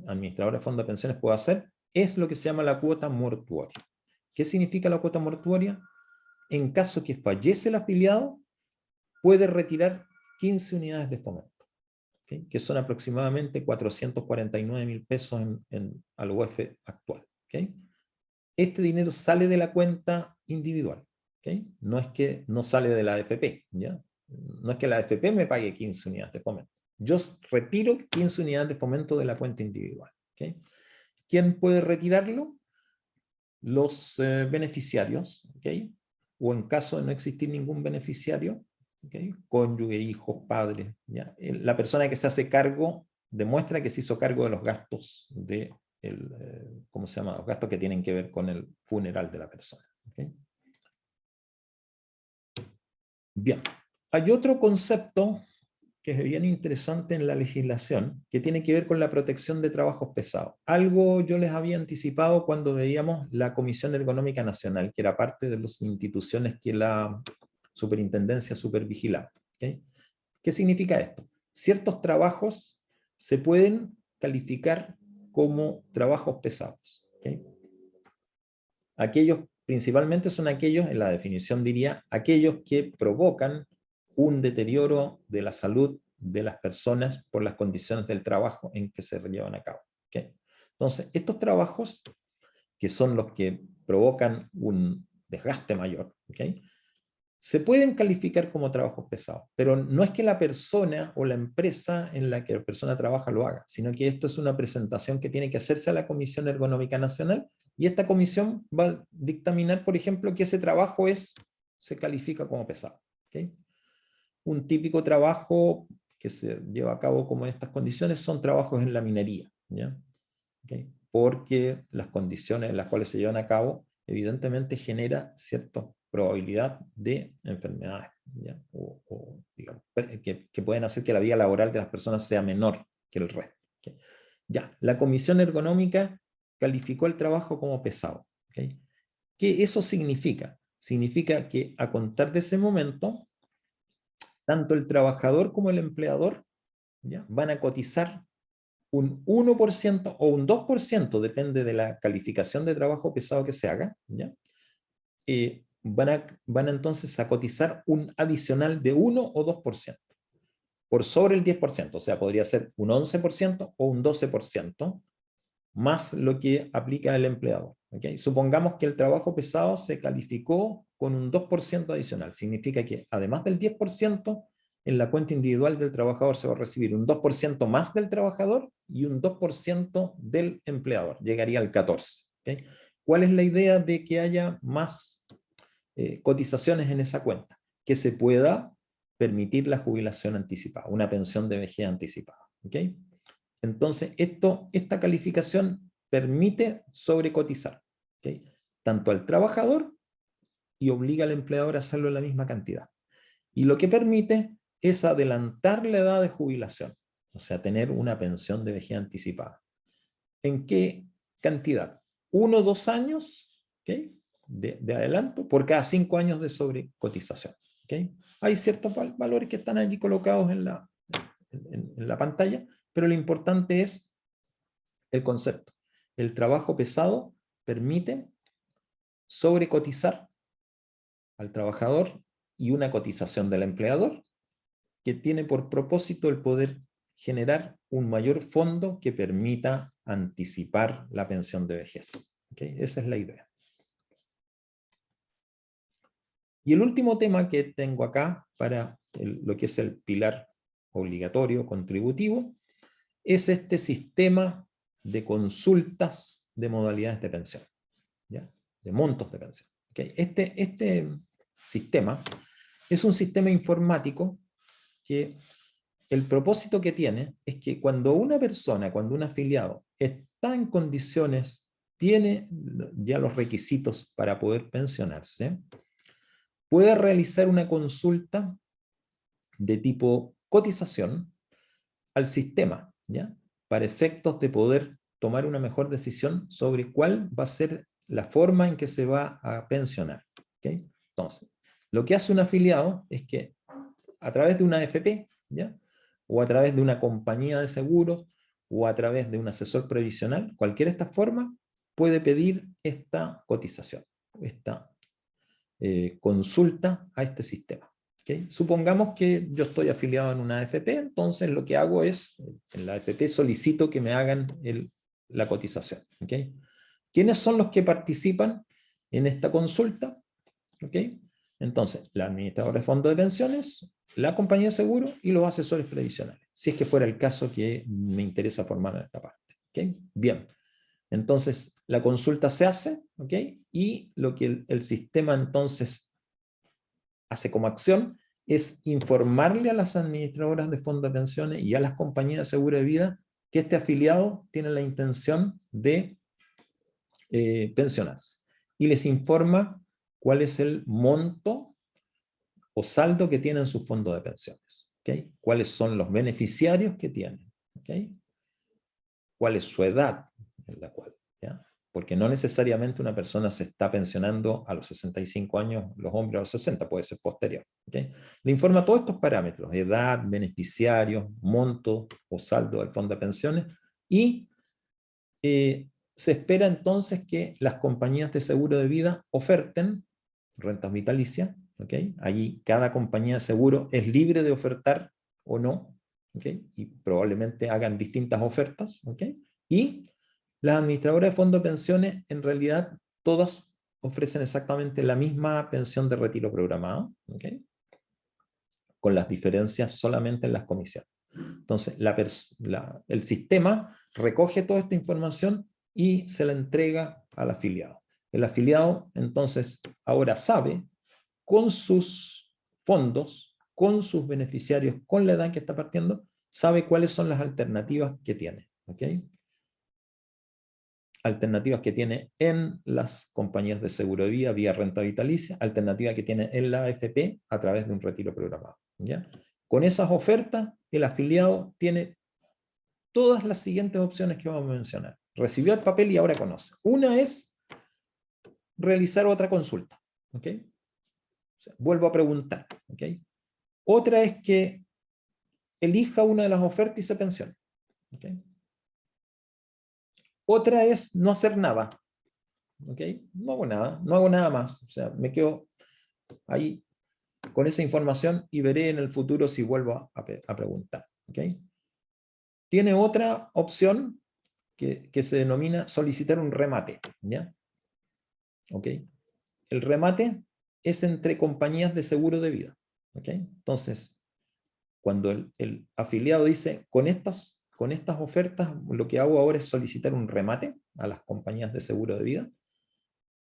administrador de fondo de pensiones puede hacer, es lo que se llama la cuota mortuoria. ¿Qué significa la cuota mortuoria? En caso que fallece el afiliado, puede retirar 15 unidades de fomento, ¿okay?, que son aproximadamente 449.000 pesos al UEF actual, ¿okay? Este dinero sale de la cuenta individual, ¿okay? No es que no sale de la AFP, ¿ya? No es que la AFP me pague 15 unidades de fomento. Yo retiro 15 unidades de fomento de la cuenta individual, ¿okay? ¿Quién puede retirarlo? Los beneficiarios, ¿okay? O en caso de no existir ningún beneficiario, ¿okay?, cónyuge, hijos, padres, ¿ya? La persona que se hace cargo demuestra que se hizo cargo de los gastos ¿cómo se llama? Los gastos que tienen que ver con el funeral de la persona, ¿okay? Bien, hay otro concepto que es bien interesante en la legislación, que tiene que ver con la protección de trabajos pesados. Algo yo les había anticipado cuando veíamos la Comisión Ergonómica Nacional, que era parte de las instituciones que la superintendencia supervigilaba, ¿okay? ¿Qué significa esto? Ciertos trabajos se pueden calificar como trabajos pesados, ¿okay? Aquellos, principalmente son aquellos, en la definición diría, aquellos que provocan un deterioro de la salud de las personas por las condiciones del trabajo en que se llevan a cabo, ¿okay? Entonces, estos trabajos, que son los que provocan un desgaste mayor, ¿okay?, se pueden calificar como trabajos pesados, pero no es que la persona o la empresa en la que la persona trabaja lo haga, sino que esto es una presentación que tiene que hacerse a la Comisión Ergonómica Nacional, y esta comisión va a dictaminar, por ejemplo, que ese trabajo se califica como pesado, ¿okay? Un típico trabajo que se lleva a cabo como en estas condiciones son trabajos en la minería, ¿ya? ¿Okay? Porque las condiciones en las cuales se llevan a cabo evidentemente genera cierta probabilidad de enfermedades, ¿ya? Digamos, que pueden hacer que la vida laboral de las personas sea menor que el resto, ¿okay? Ya, la Comisión Ergonómica calificó el trabajo como pesado, ¿okay? ¿Qué eso significa? Significa que a contar de ese momento, tanto el trabajador como el empleador, ¿ya?, van a cotizar un 1% o un 2%, depende de la calificación de trabajo pesado que se haga, ¿ya? Van entonces a cotizar un adicional de 1 o 2%, por sobre el 10%, o sea, podría ser un 11% o un 12%, más lo que aplica el empleador, ¿okay? Supongamos que el trabajo pesado se calificó con un 2% adicional, significa que además del 10%, en la cuenta individual del trabajador se va a recibir un 2% más del trabajador y un 2% del empleador, llegaría al 14%, ¿okay? ¿Cuál es la idea de que haya más cotizaciones en esa cuenta? Que se pueda permitir la jubilación anticipada, una pensión de vejez anticipada, ¿okay? Entonces, esta calificación permite sobrecotizar, ¿okay?, tanto al trabajador, y obliga al empleador a hacerlo en la misma cantidad. Y lo que permite es adelantar la edad de jubilación, o sea, tener una pensión de vejez anticipada. ¿En qué cantidad? 1 o 2 años, ¿okay?, de adelanto por cada 5 años de sobrecotización. ¿Okay? Hay ciertos valores que están allí colocados en la pantalla, pero lo importante es el concepto. El trabajo pesado permite sobrecotizar al trabajador y una cotización del empleador que tiene por propósito el poder generar un mayor fondo que permita anticipar la pensión de vejez. ¿Okay? Esa es la idea. Y el último tema que tengo acá para lo que es el pilar obligatorio contributivo es este sistema de consultas de modalidades de pensión, ¿ya?, de montos de pensión. ¿Okay? Este sistema es un sistema informático que el propósito que tiene es que cuando una persona, cuando un afiliado está en condiciones, tiene ya los requisitos para poder pensionarse, puede realizar una consulta de tipo cotización al sistema, ¿ya?, para efectos de poder tomar una mejor decisión sobre cuál va a ser la forma en que se va a pensionar. ¿Okay? Entonces, lo que hace un afiliado es que a través de una AFP, ¿ya?, o a través de una compañía de seguros, o a través de un asesor previsional, cualquiera de estas formas, puede pedir esta cotización, esta consulta a este sistema. ¿Okay? Supongamos que yo estoy afiliado en una AFP, entonces lo que hago es, en la AFP solicito que me hagan la cotización. ¿Okay? ¿Quiénes son los que participan en esta consulta? ¿Okay? Entonces, la administradora de fondos de pensiones, la compañía de seguro y los asesores previsionales, si es que fuera el caso que me interesa formar en esta parte. ¿Okay? Bien. Entonces, la consulta se hace, ¿ok? Y lo que el sistema entonces hace como acción es informarle a las administradoras de fondos de pensiones y a las compañías de seguro de vida que este afiliado tiene la intención de pensionarse. Y les informa cuál es el monto o saldo que tienen sus fondos de pensiones. ¿Okay? Cuáles son los beneficiarios que tienen. ¿Okay? Cuál es su edad en la cual, ¿ya? Porque no necesariamente una persona se está pensionando a los 65 años, los hombres a los 60, puede ser posterior. ¿Okay? Le informa todos estos parámetros: edad, beneficiarios, monto o saldo del fondo de pensiones, y se espera entonces que las compañías de seguro de vida oferten rentas vitalicias. ¿Okay? Allí cada compañía de seguro es libre de ofertar o no, ¿okay? Y probablemente hagan distintas ofertas. ¿Okay? Y las administradoras de fondos de pensiones, en realidad, todas ofrecen exactamente la misma pensión de retiro programado, ¿okay?, con las diferencias solamente en las comisiones. Entonces, el sistema recoge toda esta información y se la entrega al afiliado. El afiliado, entonces, ahora sabe, con sus fondos, con sus beneficiarios, con la edad en que está partiendo, sabe cuáles son las alternativas que tiene. ¿Okay? Alternativas que tiene en las compañías de seguro de vida vía renta vitalicia, alternativa que tiene en la AFP a través de un retiro programado. ¿Ya? Con esas ofertas, el afiliado tiene todas las siguientes opciones que vamos a mencionar. Recibió el papel y ahora conoce. Una es realizar otra consulta. ¿Okay? O sea, vuelvo a preguntar. ¿Okay? Otra es que elija una de las ofertas y se pensione. ¿Okay? Otra es no hacer nada. ¿Okay? No hago nada más. O sea, me quedo ahí con esa información y veré en el futuro si vuelvo a preguntar. ¿Okay? Tiene otra opción que se denomina solicitar un remate. ¿Ya? ¿Okay? El remate es entre compañías de seguro de vida. ¿Okay? Entonces, cuando el afiliado dice, con estas ofertas, lo que hago ahora es solicitar un remate a las compañías de seguro de vida,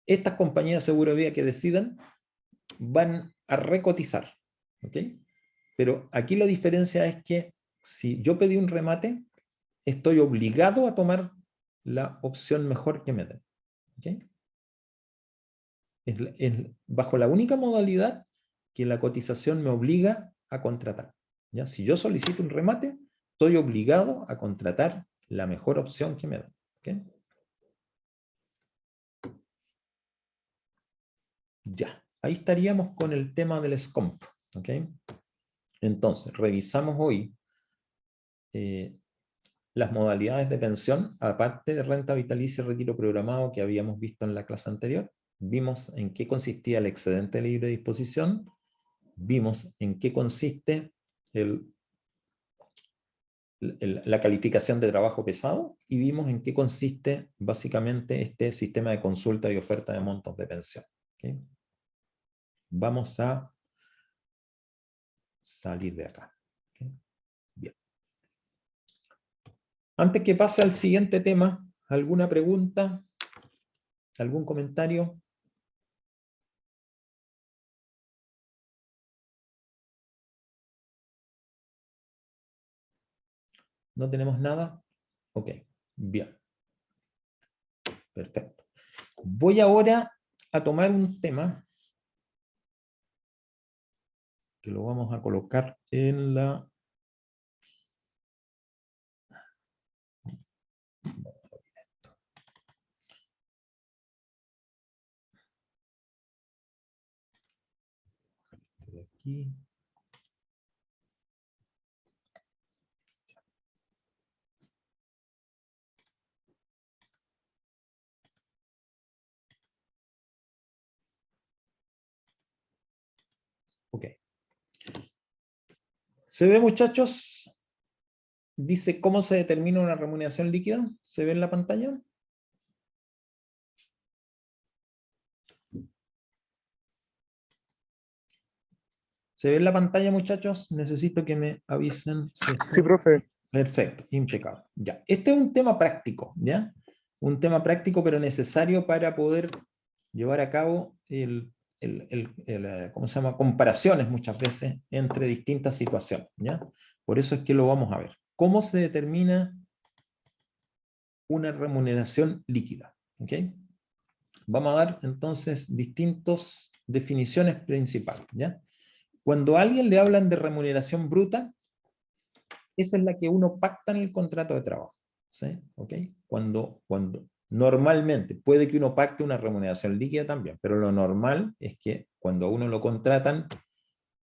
estas compañías de seguro de vida que decidan van a recotizar. ¿Okay? Pero aquí la diferencia es que si yo pedí un remate, estoy obligado a tomar la opción mejor que me den. ¿Okay? Es bajo la única modalidad que la cotización me obliga a contratar. ¿Ya? Si yo solicito un remate, estoy obligado a contratar la mejor opción que me den. ¿Okay? ahí estaríamos con el tema del SCOMP. ¿Ok? Entonces, revisamos hoy las modalidades de pensión, aparte de renta vitalicia y retiro programado que habíamos visto en la clase anterior. Vimos en qué consistía el excedente de libre disposición, vimos en qué consiste la calificación de trabajo pesado, y vimos en qué consiste básicamente este sistema de consulta y oferta de montos de pensión. ¿Okay? Vamos a salir de acá. ¿Okay? Bien. Antes que pase al siguiente tema, ¿alguna pregunta? ¿Algún comentario? ¿No tenemos nada? Ok, bien. Perfecto. Voy ahora a tomar un tema que lo vamos a colocar en la... Aquí. Ok. ¿Se ve, muchachos? Dice cómo se determina una remuneración líquida. ¿Se ve en la pantalla? ¿Se ve en la pantalla, muchachos? Necesito que me avisen. Sí, profe. Perfecto, impecable. Ya. Este es un tema práctico, ¿ya? Un tema práctico, pero necesario para poder llevar a cabo ¿cómo se llama? Comparaciones muchas veces entre distintas situaciones, ¿ya? Por eso es que lo vamos a ver. ¿Cómo se determina una remuneración líquida? ¿Ok? Vamos a dar entonces distintas definiciones principales, ¿ya? Cuando a alguien le hablan de remuneración bruta, esa es la que uno pacta en el contrato de trabajo, ¿sí? ¿Ok? Cuando normalmente, puede que uno pacte una remuneración líquida también, pero lo normal es que cuando a uno lo contratan,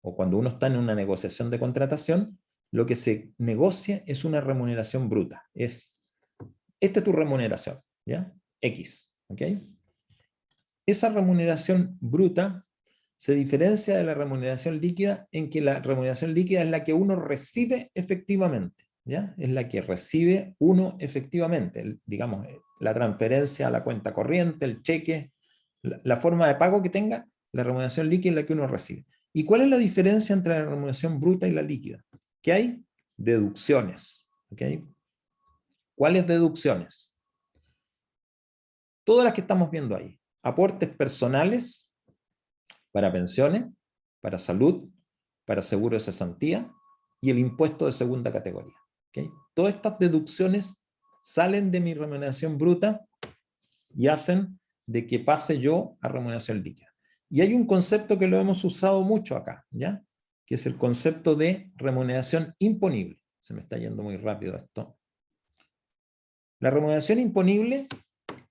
o cuando uno está en una negociación de contratación, lo que se negocia es una remuneración bruta. Esta es tu remuneración, ¿ya? X, ¿ok? Esa remuneración bruta se diferencia de la remuneración líquida en que la remuneración líquida es la que uno recibe efectivamente, ¿ya? Es la que recibe uno efectivamente, digamos, la transferencia a la cuenta corriente, el cheque, la forma de pago que tenga, la remuneración líquida es la que uno recibe. ¿Y cuál es la diferencia entre la remuneración bruta y la líquida? Que hay deducciones, ¿ok? ¿Cuáles deducciones? Todas las que estamos viendo ahí. Aportes personales para pensiones, para salud, para seguro de cesantía y el impuesto de segunda categoría. ¿Okay? Todas estas deducciones salen de mi remuneración bruta y hacen de que pase yo a remuneración líquida. Y hay un concepto que lo hemos usado mucho acá, ¿ya? Que es el concepto de remuneración imponible. Se me está yendo muy rápido esto. La remuneración imponible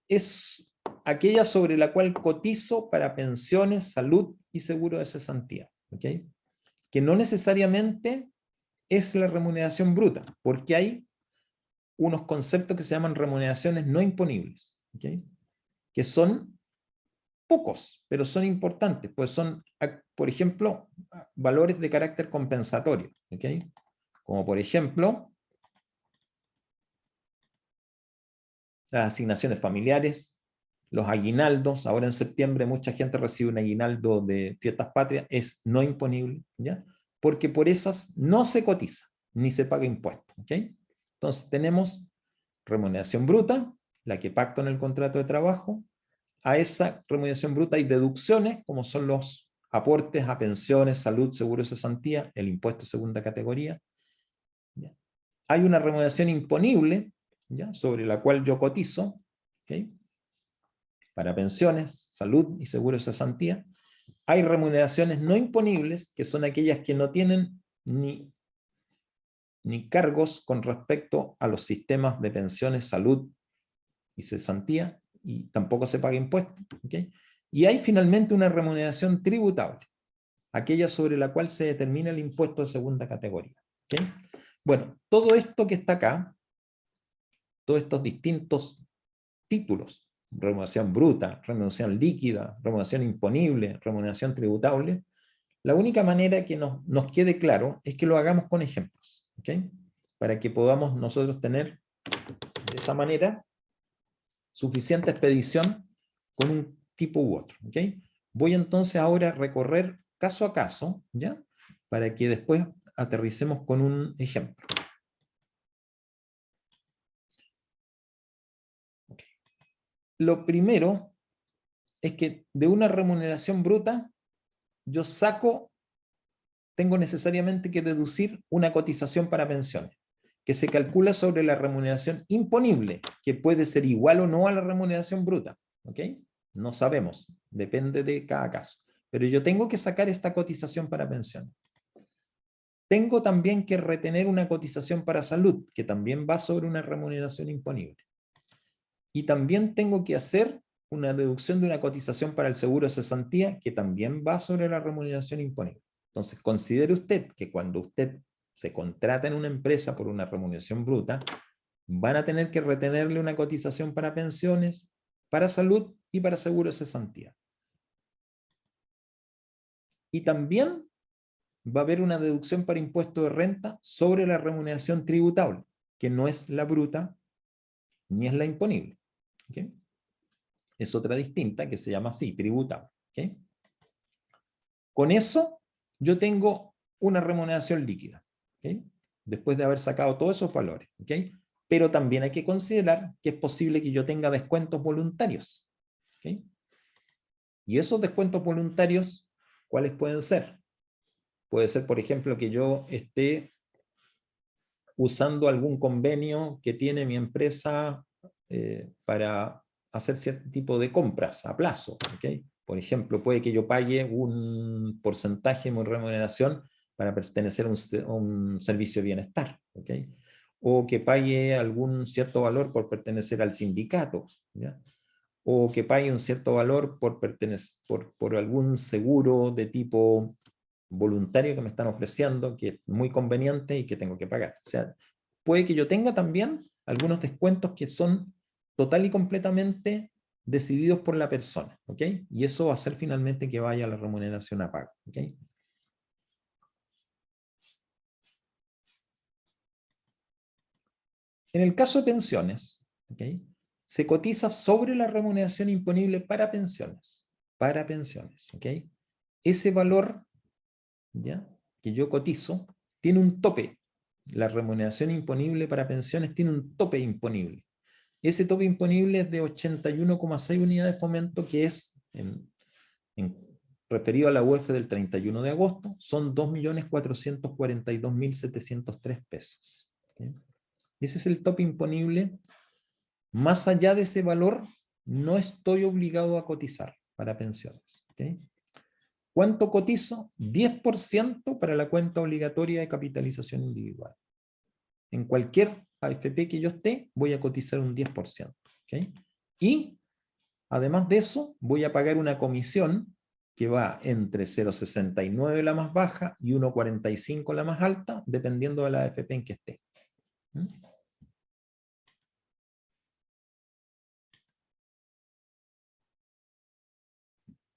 es aquella sobre la cual cotizo para pensiones, salud y seguro de cesantía. ¿Okay? Que no necesariamente es la remuneración bruta, porque hay unos conceptos que se llaman remuneraciones no imponibles, ¿okay? Que son pocos, pero son importantes, pues son, por ejemplo, valores de carácter compensatorio, ¿okay? Como por ejemplo, las asignaciones familiares, los aguinaldos. Ahora en septiembre mucha gente recibe un aguinaldo de fiestas patrias, es no imponible, ¿ya? Porque por esas no se cotiza, ni se paga impuesto, ¿ok? Entonces tenemos remuneración bruta, la que pacto en el contrato de trabajo. A esa remuneración bruta hay deducciones, como son los aportes a pensiones, salud, seguro de cesantía, el impuesto de segunda categoría. ¿Ya? Hay una remuneración imponible, ¿ya? Sobre la cual yo cotizo, ¿okay? Para pensiones, salud y seguro de cesantía. Hay remuneraciones no imponibles, que son aquellas que no tienen ni cargos con respecto a los sistemas de pensiones, salud y cesantía, y tampoco se paga impuesto. ¿Okay? Y hay finalmente una remuneración tributable, aquella sobre la cual se determina el impuesto de segunda categoría. ¿Okay? Bueno, todo esto que está acá, todos estos distintos títulos, remuneración bruta, remuneración líquida, remuneración imponible, remuneración tributable, la única manera que nos quede claro es que lo hagamos con ejemplos, ¿okay? Para que podamos nosotros tener de esa manera suficiente expedición con un tipo u otro, ¿okay? Voy entonces ahora a recorrer caso a caso, ¿ya? Para que después aterricemos con un ejemplo. Okay. Lo primero es que de una remuneración bruta yo tengo necesariamente que deducir una cotización para pensiones, que se calcula sobre la remuneración imponible, que puede ser igual o no a la remuneración bruta, ¿ok? No sabemos, depende de cada caso. Pero yo tengo que sacar esta cotización para pensiones. Tengo también que retener una cotización para salud, que también va sobre una remuneración imponible. Y también tengo que hacer una deducción de una cotización para el seguro de cesantía, que también va sobre la remuneración imponible. Entonces, considere usted que cuando usted se contrata en una empresa por una remuneración bruta, van a tener que retenerle una cotización para pensiones, para salud y para seguro de cesantía. Y también va a haber una deducción para impuesto de renta sobre la remuneración tributable, que no es la bruta ni es la imponible. ¿Okay? Es otra distinta que se llama así, tributable. ¿Okay? Con eso yo tengo una remuneración líquida, ¿okay? Después de haber sacado todos esos valores. ¿Okay? Pero también hay que considerar que es posible que yo tenga descuentos voluntarios. ¿Okay? Y esos descuentos voluntarios, ¿cuáles pueden ser? Puede ser, por ejemplo, que yo esté usando algún convenio que tiene mi empresa para hacer cierto tipo de compras a plazo. ¿Okay? Por ejemplo, puede que yo pague un porcentaje de mi remuneración para pertenecer a un servicio de bienestar. ¿Okay? O que pague algún cierto valor por pertenecer al sindicato. ¿Ya? O que pague un cierto valor por algún seguro de tipo voluntario que me están ofreciendo, que es muy conveniente y que tengo que pagar. O sea, puede que yo tenga también algunos descuentos que son total y completamente decididos por la persona, ¿ok? Y eso va a hacer finalmente que vaya a la remuneración a pago, ¿ok? En el caso de pensiones, ¿ok? Se cotiza sobre la remuneración imponible para pensiones, ¿ok? Ese valor, ¿ya?, que yo cotizo, tiene un tope. La remuneración imponible para pensiones tiene un tope imponible. Ese tope imponible es de 81,6 unidades de fomento, que es, referido a la UF del 31 de agosto, son 2.442.703 pesos. ¿Okay? Ese es el tope imponible. Más allá de ese valor, no estoy obligado a cotizar para pensiones. ¿Okay? ¿Cuánto cotizo? 10% para la cuenta obligatoria de capitalización individual. En cualquier AFP que yo esté, voy a cotizar un 10%. ¿Okay? Y, además de eso, voy a pagar una comisión que va entre 0,69 la más baja y 1,45 la más alta, dependiendo de la AFP en que esté. ¿Mm?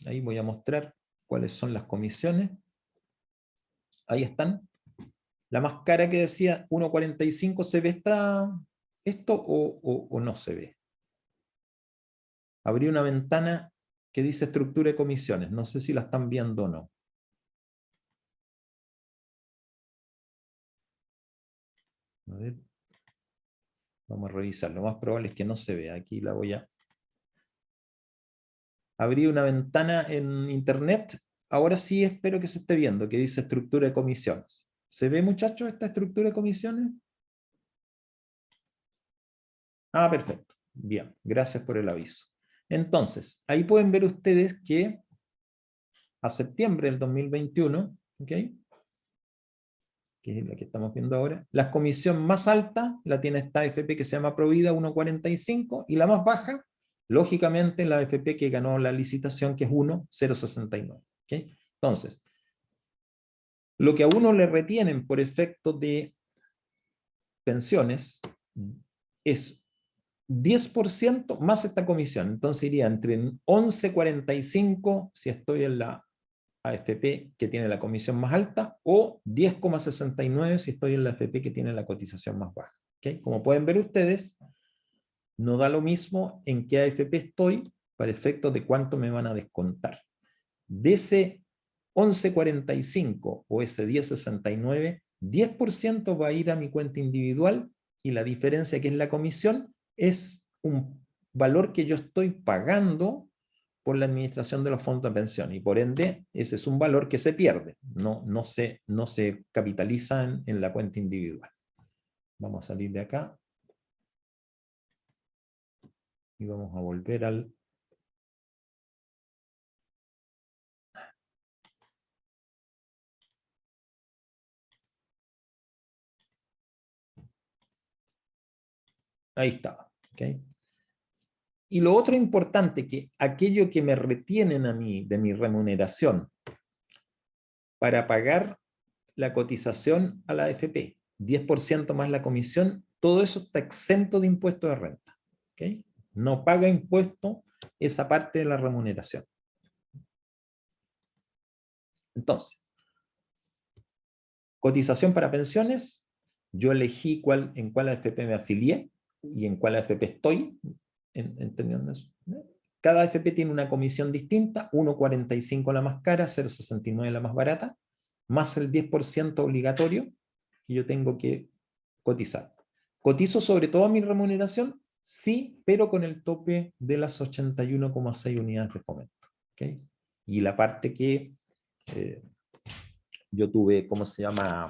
Ahí voy a mostrar cuáles son las comisiones. Ahí están. La más cara que decía 1,45, ¿se ve esto o no se ve? Abrí una ventana que dice estructura de comisiones. No sé si la están viendo o no. A ver. Vamos a revisar. Lo más probable es que no se vea. Aquí la voy a... Abrí una ventana en internet. Ahora sí espero que se esté viendo, que dice estructura de comisiones. ¿Se ve, muchachos, esta estructura de comisiones? Ah, perfecto. Bien, gracias por el aviso. Entonces, ahí pueden ver ustedes que a septiembre del 2021, ¿ok?, que es la que estamos viendo ahora, la comisión más alta la tiene esta AFP que se llama Provida, 1,45, y la más baja lógicamente la AFP que ganó la licitación, que es 1,069. ¿Okay? Entonces, lo que a uno le retienen por efecto de pensiones es 10% más esta comisión. Entonces iría entre 11,45 si estoy en la AFP que tiene la comisión más alta, o 10,69 si estoy en la AFP que tiene la cotización más baja. ¿Okay? Como pueden ver ustedes, no da lo mismo en qué AFP estoy para efectos de cuánto me van a descontar. De ese 11,45 o ese 10,69, 10% va a ir a mi cuenta individual y la diferencia que es la comisión es un valor que yo estoy pagando por la administración de los fondos de pensión y por ende ese es un valor que se pierde, no se capitaliza en la cuenta individual. Vamos a salir de acá y vamos a volver al... Ahí está. ¿Okay? Y lo otro importante, que aquello que me retienen a mí de mi remuneración para pagar la cotización a la AFP, 10% más la comisión, todo eso está exento de impuesto de renta. ¿Okay? No paga impuesto esa parte de la remuneración. Entonces, cotización para pensiones, yo elegí en cuál AFP me afilié y en cuál AFP estoy, entendiendo eso. Cada AFP tiene una comisión distinta, 1,45 la más cara, 0,69 la más barata, más el 10% obligatorio que yo tengo que cotizar. ¿Cotizo sobre toda mi remuneración? Sí, pero con el tope de las 81,6 unidades de fomento. ¿Okay? Y la parte que yo tuve, ¿cómo se llama?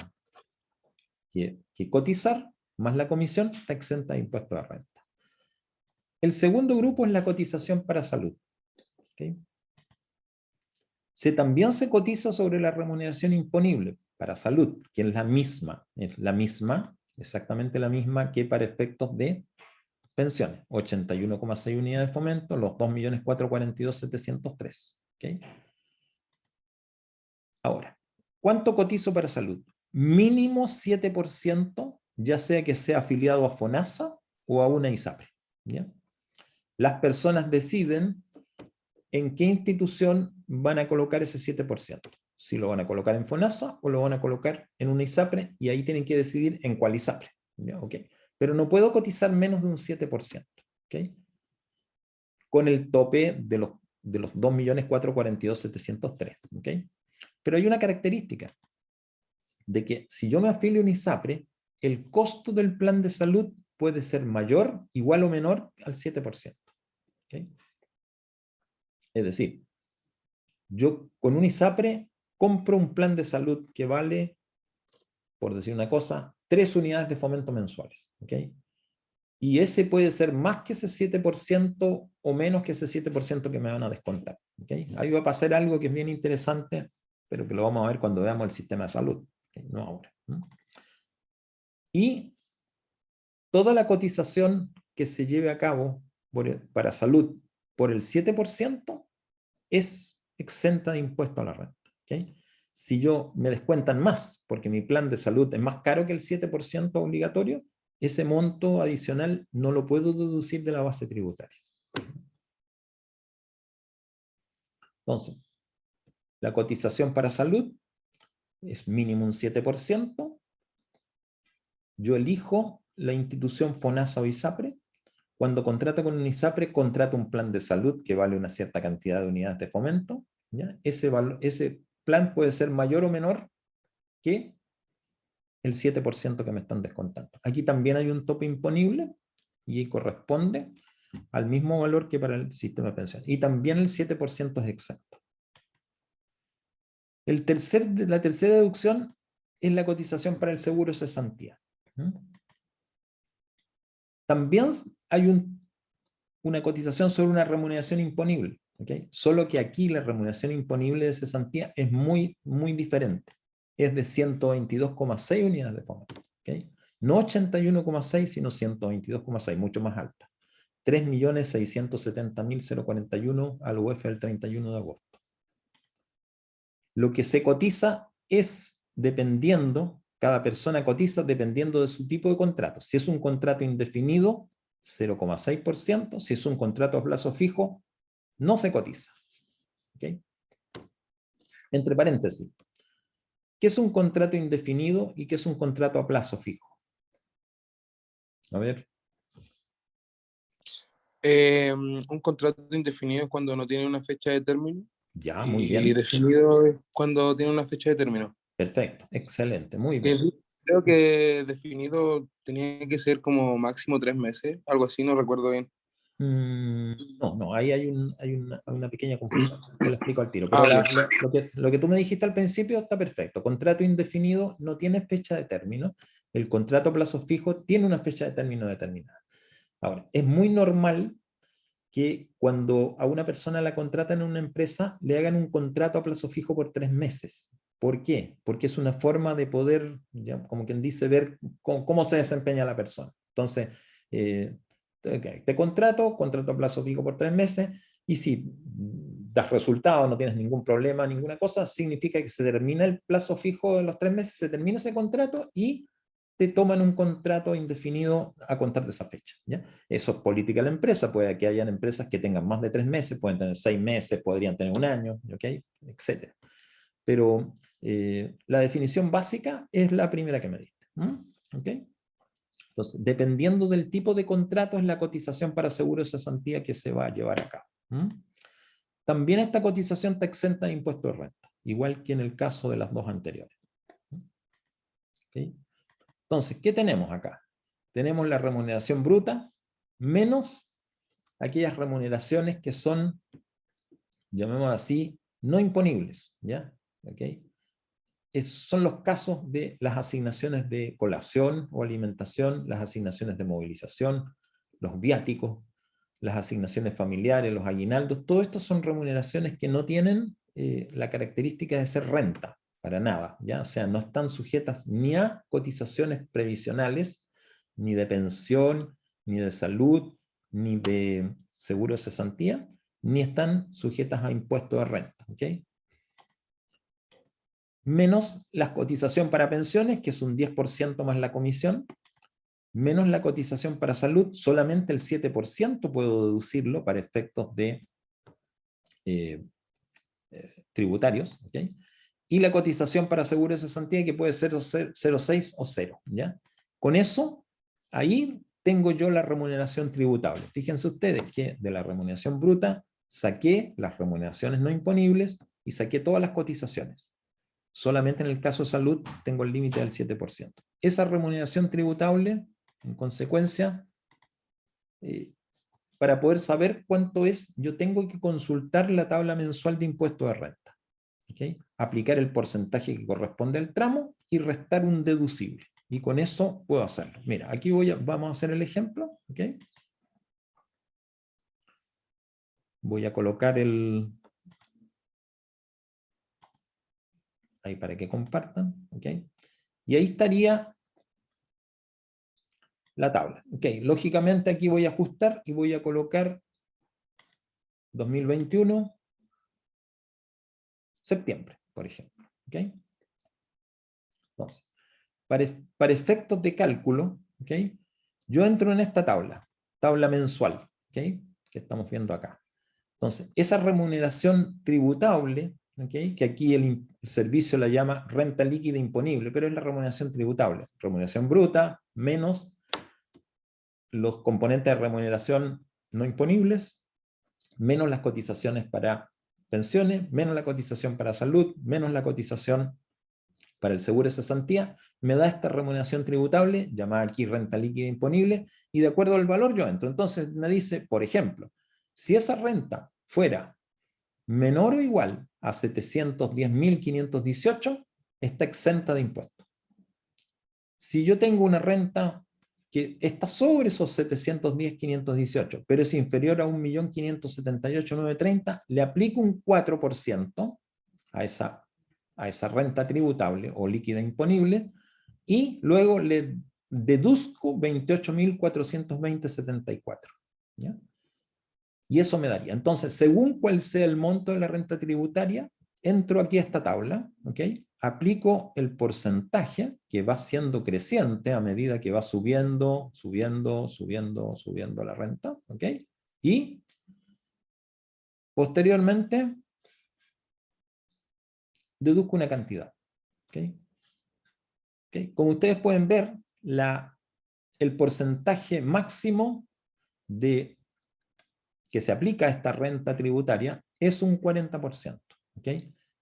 Que cotizar, más la comisión, está exenta de impuesto de renta. El segundo grupo es la cotización para salud. ¿Okay? También se cotiza sobre la remuneración imponible para salud, que es la misma, exactamente la misma que para efectos de pensiones, 81,6 unidades de fomento, los 2.442.703. ¿Okay? Ahora, ¿cuánto cotizo para salud? Mínimo 7%, ya sea que sea afiliado a FONASA o a una ISAPRE. ¿Ya? Las personas deciden en qué institución van a colocar ese 7%. Si lo van a colocar en FONASA o lo van a colocar en una ISAPRE, y ahí tienen que decidir en cuál ISAPRE. ¿Ya? ¿Okay? Pero no puedo cotizar menos de un 7%. ¿Okay? Con el tope de los 2.442.703. ¿Okay? Pero hay una característica, de que si yo me afilio a un ISAPRE, el costo del plan de salud puede ser mayor, igual o menor al 7%. ¿Okay? Es decir, yo con un ISAPRE compro un plan de salud que vale, por decir una cosa, 3 unidades de fomento mensuales. ¿Okay? Y ese puede ser más que ese 7% o menos que ese 7% que me van a descontar. ¿Okay? Ahí va a pasar algo que es bien interesante, pero que lo vamos a ver cuando veamos el sistema de salud. ¿Okay? No ahora. ¿No? Y toda la cotización que se lleve a cabo para salud por el 7% es exenta de impuesto a la renta. ¿Okay? Si yo me descuentan más, porque mi plan de salud es más caro que el 7% obligatorio, ese monto adicional no lo puedo deducir de la base tributaria. Entonces, la cotización para salud es mínimo un 7%. Yo elijo la institución FONASA o ISAPRE. Cuando contrato con un ISAPRE, contrato un plan de salud que vale una cierta cantidad de unidades de fomento. ¿Ya? Ese plan puede ser mayor o menor que el 7% que me están descontando. Aquí también hay un tope imponible y corresponde al mismo valor que para el sistema de pensión. Y también el 7% es exento. La tercera deducción es la cotización para el seguro de cesantía. También hay una cotización sobre una remuneración imponible. ¿Okay? Solo que aquí la remuneración imponible de cesantía es muy, muy diferente. Es de 122,6 unidades de fomento. ¿Okay? No 81,6, sino 122,6, mucho más alta. 3.670.041 al UF del 31 de agosto. Lo que se cotiza es dependiendo, cada persona cotiza dependiendo de su tipo de contrato. Si es un contrato indefinido, 0,6%. Si es un contrato a plazo fijo, no se cotiza. ¿Okay? Entre paréntesis, ¿qué es un contrato indefinido y qué es un contrato a plazo fijo? A ver. Un contrato indefinido es cuando no tiene una fecha de término. Ya, muy Y bien. definido es cuando tiene una fecha de término. Perfecto, excelente, muy Que bien. creo que definido tenía que ser como máximo 3 meses, algo así, no recuerdo bien. No, ahí hay una pequeña confusión. Te lo explico al tiro. Ah, Pero ok. lo que tú me dijiste al principio está perfecto. Contrato indefinido no tiene fecha de término. El contrato a plazo fijo tiene una fecha de término determinada. Ahora, es muy normal que cuando a una persona la contratan en una empresa, le hagan un contrato a plazo fijo por 3 meses. ¿Por qué? Porque es una forma de poder, ya, como quien dice, ver cómo se desempeña la persona. Entonces, te contrato a plazo fijo por 3 meses, y si das resultados, no tienes ningún problema, ninguna cosa, significa que se termina el plazo fijo de los 3 meses, se termina ese contrato y te toman un contrato indefinido a contar de esa fecha. ¿Ya? Eso es política de la empresa. Puede que hayan empresas que tengan más de 3 meses, pueden tener 6 meses, podrían tener un año, ¿okay? Etcétera. Pero la definición básica es la primera que me diste. ¿Okay? Entonces, dependiendo del tipo de contrato, es la cotización para seguro de cesantía que se va a llevar a cabo. También esta cotización está exenta de impuesto de renta, igual que en el caso de las dos anteriores. ¿Okay? Entonces, ¿qué tenemos acá? Tenemos la remuneración bruta menos aquellas remuneraciones que son, llamémoslo así, no imponibles, ¿ya? ¿Okay? Son los casos de las asignaciones de colación o alimentación, las asignaciones de movilización, los viáticos, las asignaciones familiares, los aguinaldos. Todo esto son remuneraciones que no tienen la característica de ser renta, para nada, ¿ya? O sea, no están sujetas ni a cotizaciones previsionales, ni de pensión, ni de salud, ni de seguro de cesantía, ni están sujetas a impuestos de renta, ¿ok? Menos la cotización para pensiones, que es un 10% más la comisión, menos la cotización para salud, solamente el 7% puedo deducirlo para efectos de tributarios, ¿okay? Y la cotización para seguro de cesantía, que puede ser 0,6 o 0, ¿ya? Con eso, ahí tengo yo la remuneración tributable. Fíjense ustedes que de la remuneración bruta saqué las remuneraciones no imponibles y saqué todas las cotizaciones. Solamente en el caso de salud tengo el límite del 7%. Esa remuneración tributable, en consecuencia, para poder saber cuánto es, yo tengo que consultar la tabla mensual de impuesto de renta. ¿Okay? Aplicar el porcentaje que corresponde al tramo y restar un deducible. Y con eso puedo hacerlo. Mira, aquí vamos a hacer el ejemplo. ¿Okay? Voy a colocar ahí para que compartan. ¿Okay? Y ahí estaría la tabla. Okay. Lógicamente aquí voy a ajustar y voy a colocar 2021, septiembre, por ejemplo. ¿Okay? Entonces, para efectos de cálculo, ¿okay? Yo entro en esta tabla mensual, ¿okay? Que estamos viendo acá. Entonces, esa remuneración tributable, ¿okay? Que aquí el servicio la llama renta líquida imponible, pero es la remuneración tributable. Remuneración bruta menos los componentes de remuneración no imponibles, menos las cotizaciones para pensiones, menos la cotización para salud, menos la cotización para el seguro de cesantía, me da esta remuneración tributable, llamada aquí renta líquida imponible, y de acuerdo al valor yo entro. Entonces me dice, por ejemplo, si esa renta fuera menor o igual a 710.518, está exenta de impuestos. Si yo tengo una renta que está sobre esos 710.518, pero es inferior a 1.578.930, le aplico un 4% a esa renta tributable o líquida imponible, y luego le deduzco 28.420.74. ¿ya? Y eso me daría. Entonces, según cuál sea el monto de la renta tributaria, entro aquí a esta tabla, ¿ok? Aplico el porcentaje que va siendo creciente a medida que va subiendo la renta, ¿ok? Y posteriormente deduzco una cantidad, ¿ok? ¿Ok? Como ustedes pueden ver, el porcentaje máximo que se aplica a esta renta tributaria es un 40%. ¿Ok?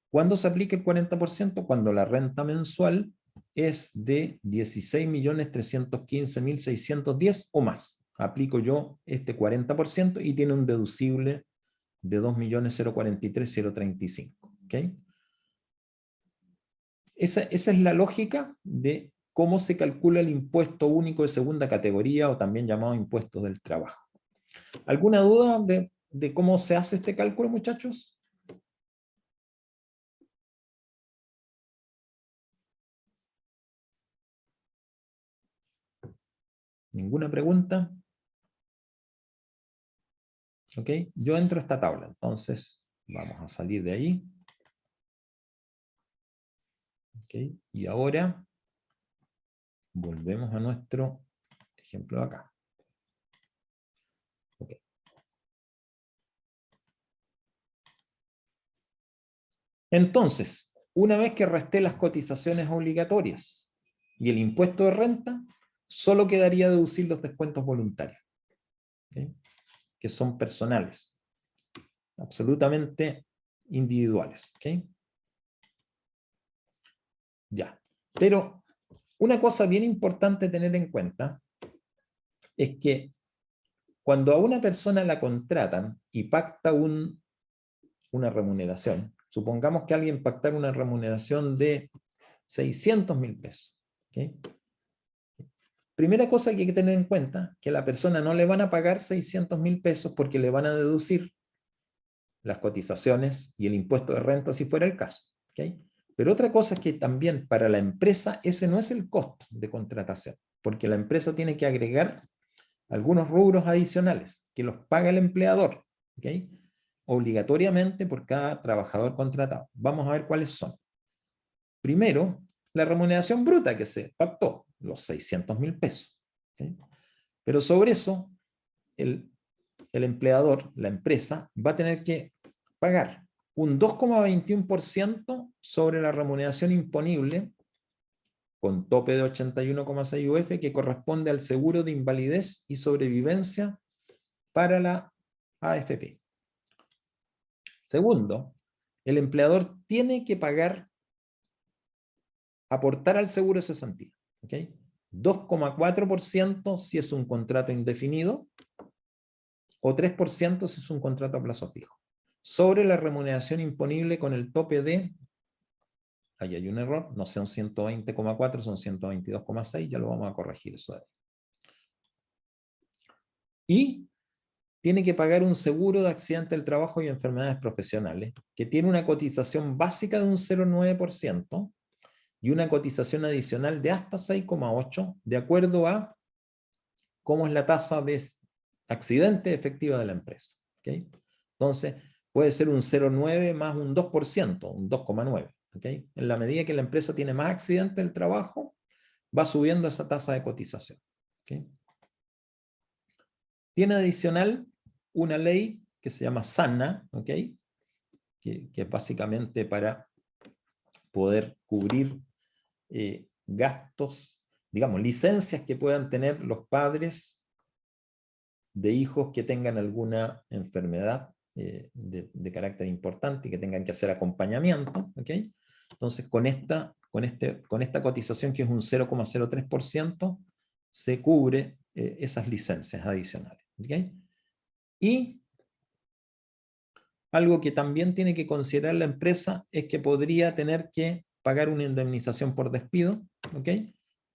¿Cuándo se aplica el 40%? Cuando la renta mensual es de 16.315.610 o más. Aplico yo este 40% y tiene un deducible de 2.043.035. ¿Ok? Esa es la lógica de cómo se calcula el impuesto único de segunda categoría o también llamado impuesto del trabajo. ¿Alguna duda de cómo se hace este cálculo, muchachos? ¿Ninguna pregunta? ¿Ok? Yo entro a esta tabla, entonces vamos a salir de ahí. ¿Ok? Y ahora volvemos a nuestro ejemplo de acá. ¿Ok? Entonces, una vez que resté las cotizaciones obligatorias y el impuesto de renta, solo quedaría deducir los descuentos voluntarios, ¿ok? Que son personales, absolutamente individuales. ¿Ok? Ya. Pero una cosa bien importante tener en cuenta es que cuando a una persona la contratan y pacta una remuneración, supongamos que alguien pactara una remuneración de 600.000 pesos. ¿Okay? Primera cosa que hay que tener en cuenta, que a la persona no le van a pagar 600.000 pesos porque le van a deducir las cotizaciones y el impuesto de renta si fuera el caso. ¿Okay? Pero otra cosa es que también para la empresa ese no es el costo de contratación, porque la empresa tiene que agregar algunos rubros adicionales que los paga el empleador, ¿okay? Obligatoriamente por cada trabajador contratado. Vamos a ver cuáles son. Primero, la remuneración bruta que se pactó, los 600.000 pesos. ¿Okay? Pero sobre eso, el empleador, la empresa, va a tener que pagar un 2,21% sobre la remuneración imponible con tope de 81,6 UF que corresponde al seguro de invalidez y sobrevivencia para la AFP. Segundo, el empleador tiene que aportar al seguro de cesantía. ¿Okay? 2,4% si es un contrato indefinido o 3% si es un contrato a plazo fijo. Sobre la remuneración imponible con el tope de, ahí hay un error, no son 120,4, son 122,6, ya lo vamos a corregir eso de ahí. Y tiene que pagar un seguro de accidente del trabajo y enfermedades profesionales, que tiene una cotización básica de un 0,9% y una cotización adicional de hasta 6,8%, de acuerdo a cómo es la tasa de accidente efectiva de la empresa. ¿Okay? Entonces, puede ser un 0,9 más un 2%, un 2,9. ¿Okay? En la medida que la empresa tiene más accidentes del trabajo, va subiendo esa tasa de cotización. ¿Okay? Tiene adicional una ley que se llama SANA, ¿okay? que es básicamente para poder cubrir gastos, digamos, licencias que puedan tener los padres de hijos que tengan alguna enfermedad de carácter importante y que tengan que hacer acompañamiento. ¿Okay? Entonces, con esta cotización, que es un 0,03%, se cubre esas licencias adicionales. ¿Okay? Y algo que también tiene que considerar la empresa es que podría tener que pagar una indemnización por despido, ¿ok?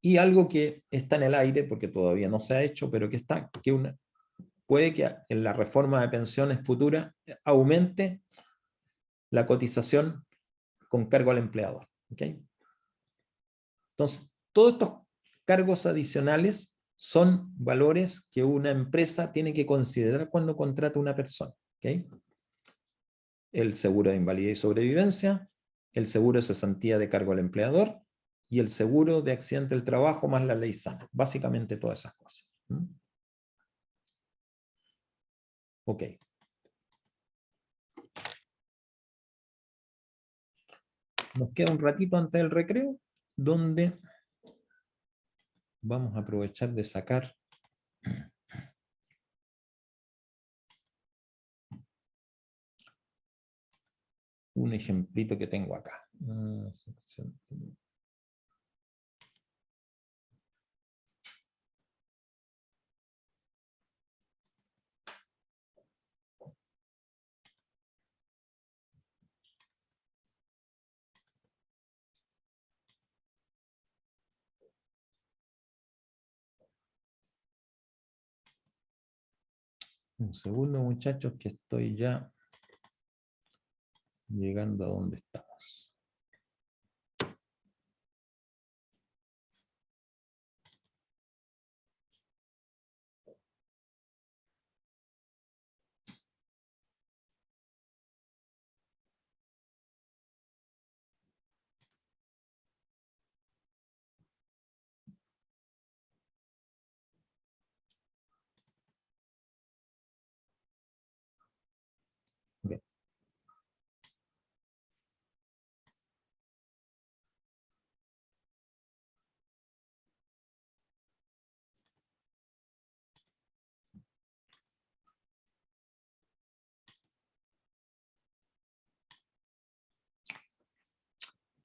Y algo que está en el aire, porque todavía no se ha hecho, pero que está, puede que en la reforma de pensiones futura aumente la cotización con cargo al empleador, ¿ok? Entonces, todos estos cargos adicionales son valores que una empresa tiene que considerar cuando contrata a una persona. ¿Okay? El seguro de invalidez y sobrevivencia, el seguro de cesantía de cargo al empleador y el seguro de accidente del trabajo más la ley sana. Básicamente todas esas cosas. Ok. Nos queda un ratito antes del recreo, donde vamos a aprovechar de sacar un ejemplito que tengo acá. Un segundo, muchachos, que estoy ya llegando a donde estamos. Bien.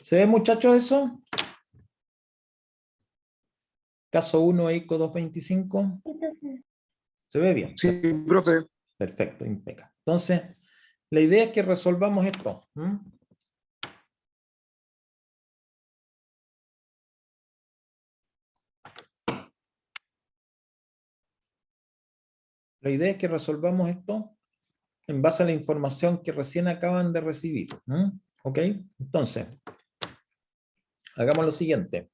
¿Se ve, muchachos, eso? Caso 1, EICO 225. ¿Se ve bien? Sí, profe. Perfecto, impecable. Entonces, la idea es que resolvamos esto. La idea es que resolvamos esto en base a la información que recién acaban de recibir. ¿Ok? Entonces, hagamos lo siguiente.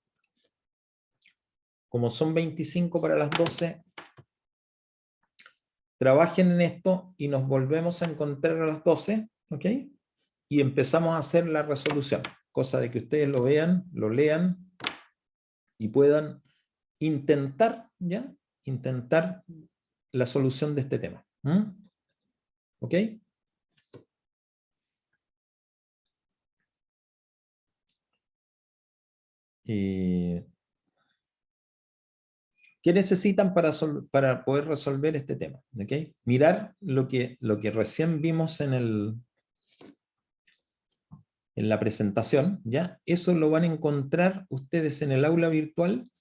Como son 25 para las 12, trabajen en esto y nos volvemos a encontrar a las 12, ¿ok? Y empezamos a hacer la resolución, cosa de que ustedes lo vean, lo lean y puedan intentar, ¿ya? Intentar la solución de este tema. ¿Ok? ¿Qué necesitan para poder resolver este tema? ¿Okay? Mirar lo que recién vimos en la presentación, ¿ya? Eso lo van a encontrar ustedes en el aula virtual,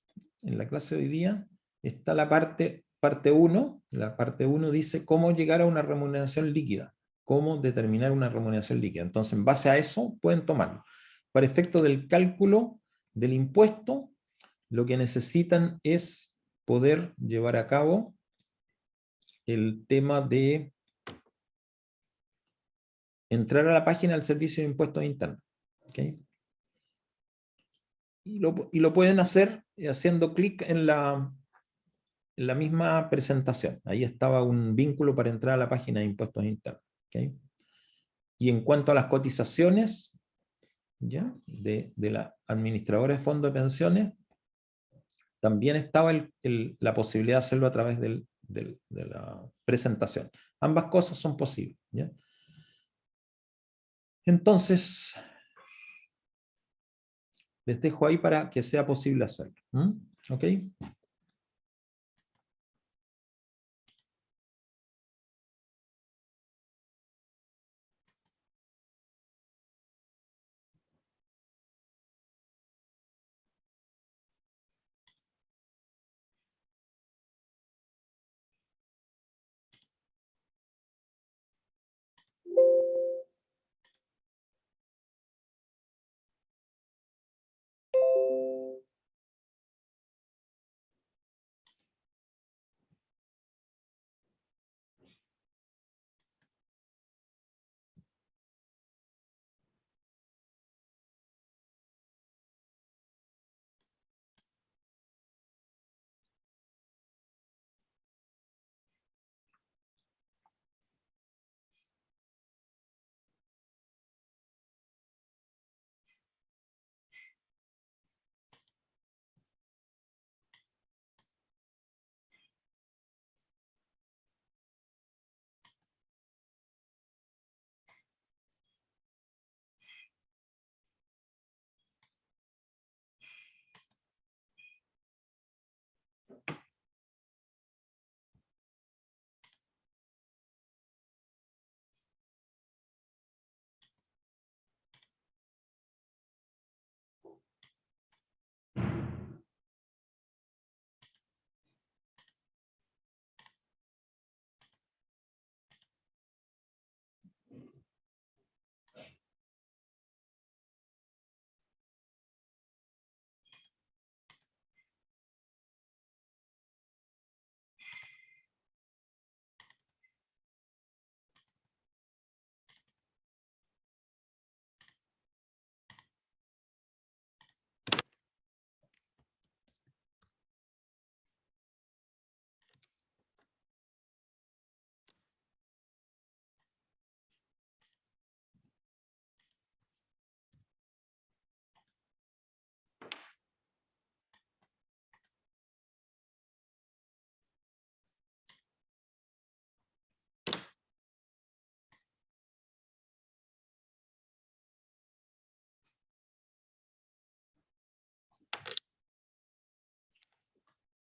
en la clase de hoy día. Está la parte 1. La parte 1 dice cómo llegar a una remuneración líquida, cómo determinar una remuneración líquida. Entonces, en base a eso, pueden tomarlo. Para efecto del cálculo del impuesto, lo que necesitan es poder llevar a cabo el tema de entrar a la página del Servicio de Impuestos Internos. ¿Okay? Y lo pueden hacer haciendo clic en la misma presentación. Ahí estaba un vínculo para entrar a la página de Impuestos Internos. ¿Okay? Y en cuanto a las cotizaciones, ¿ya? De la administradora de fondos de pensiones, también estaba la posibilidad de hacerlo a través de la presentación. Ambas cosas son posibles. ¿Ya? Entonces, les dejo ahí para que sea posible hacerlo. ¿Ok?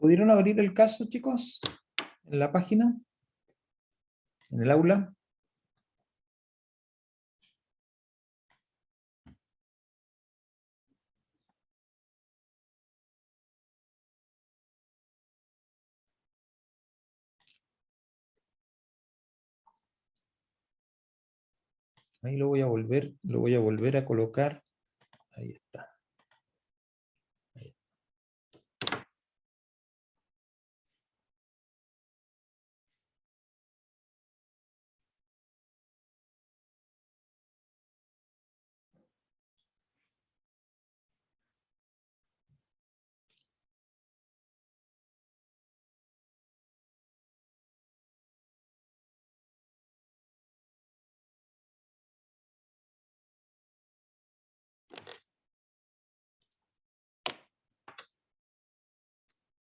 ¿Pudieron abrir el caso, chicos? En la página, en el aula. Ahí lo voy a volver a colocar. Ahí está.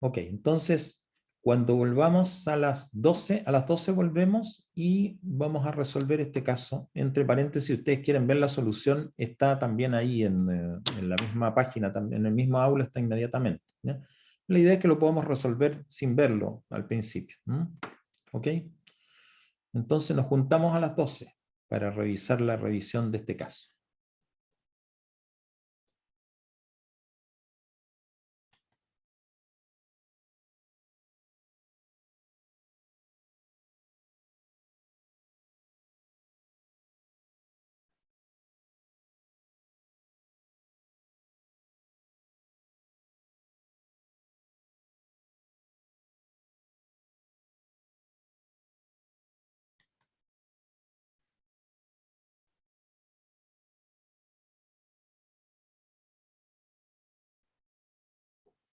Ok, entonces, cuando volvamos a las 12 volvemos y vamos a resolver este caso. Entre paréntesis, si ustedes quieren ver la solución, está también ahí en la misma página, también, en el mismo aula está inmediatamente. ¿Ya? La idea es que lo podamos resolver sin verlo al principio. ¿Ok? Entonces nos juntamos a las 12 para revisar la revisión de este caso.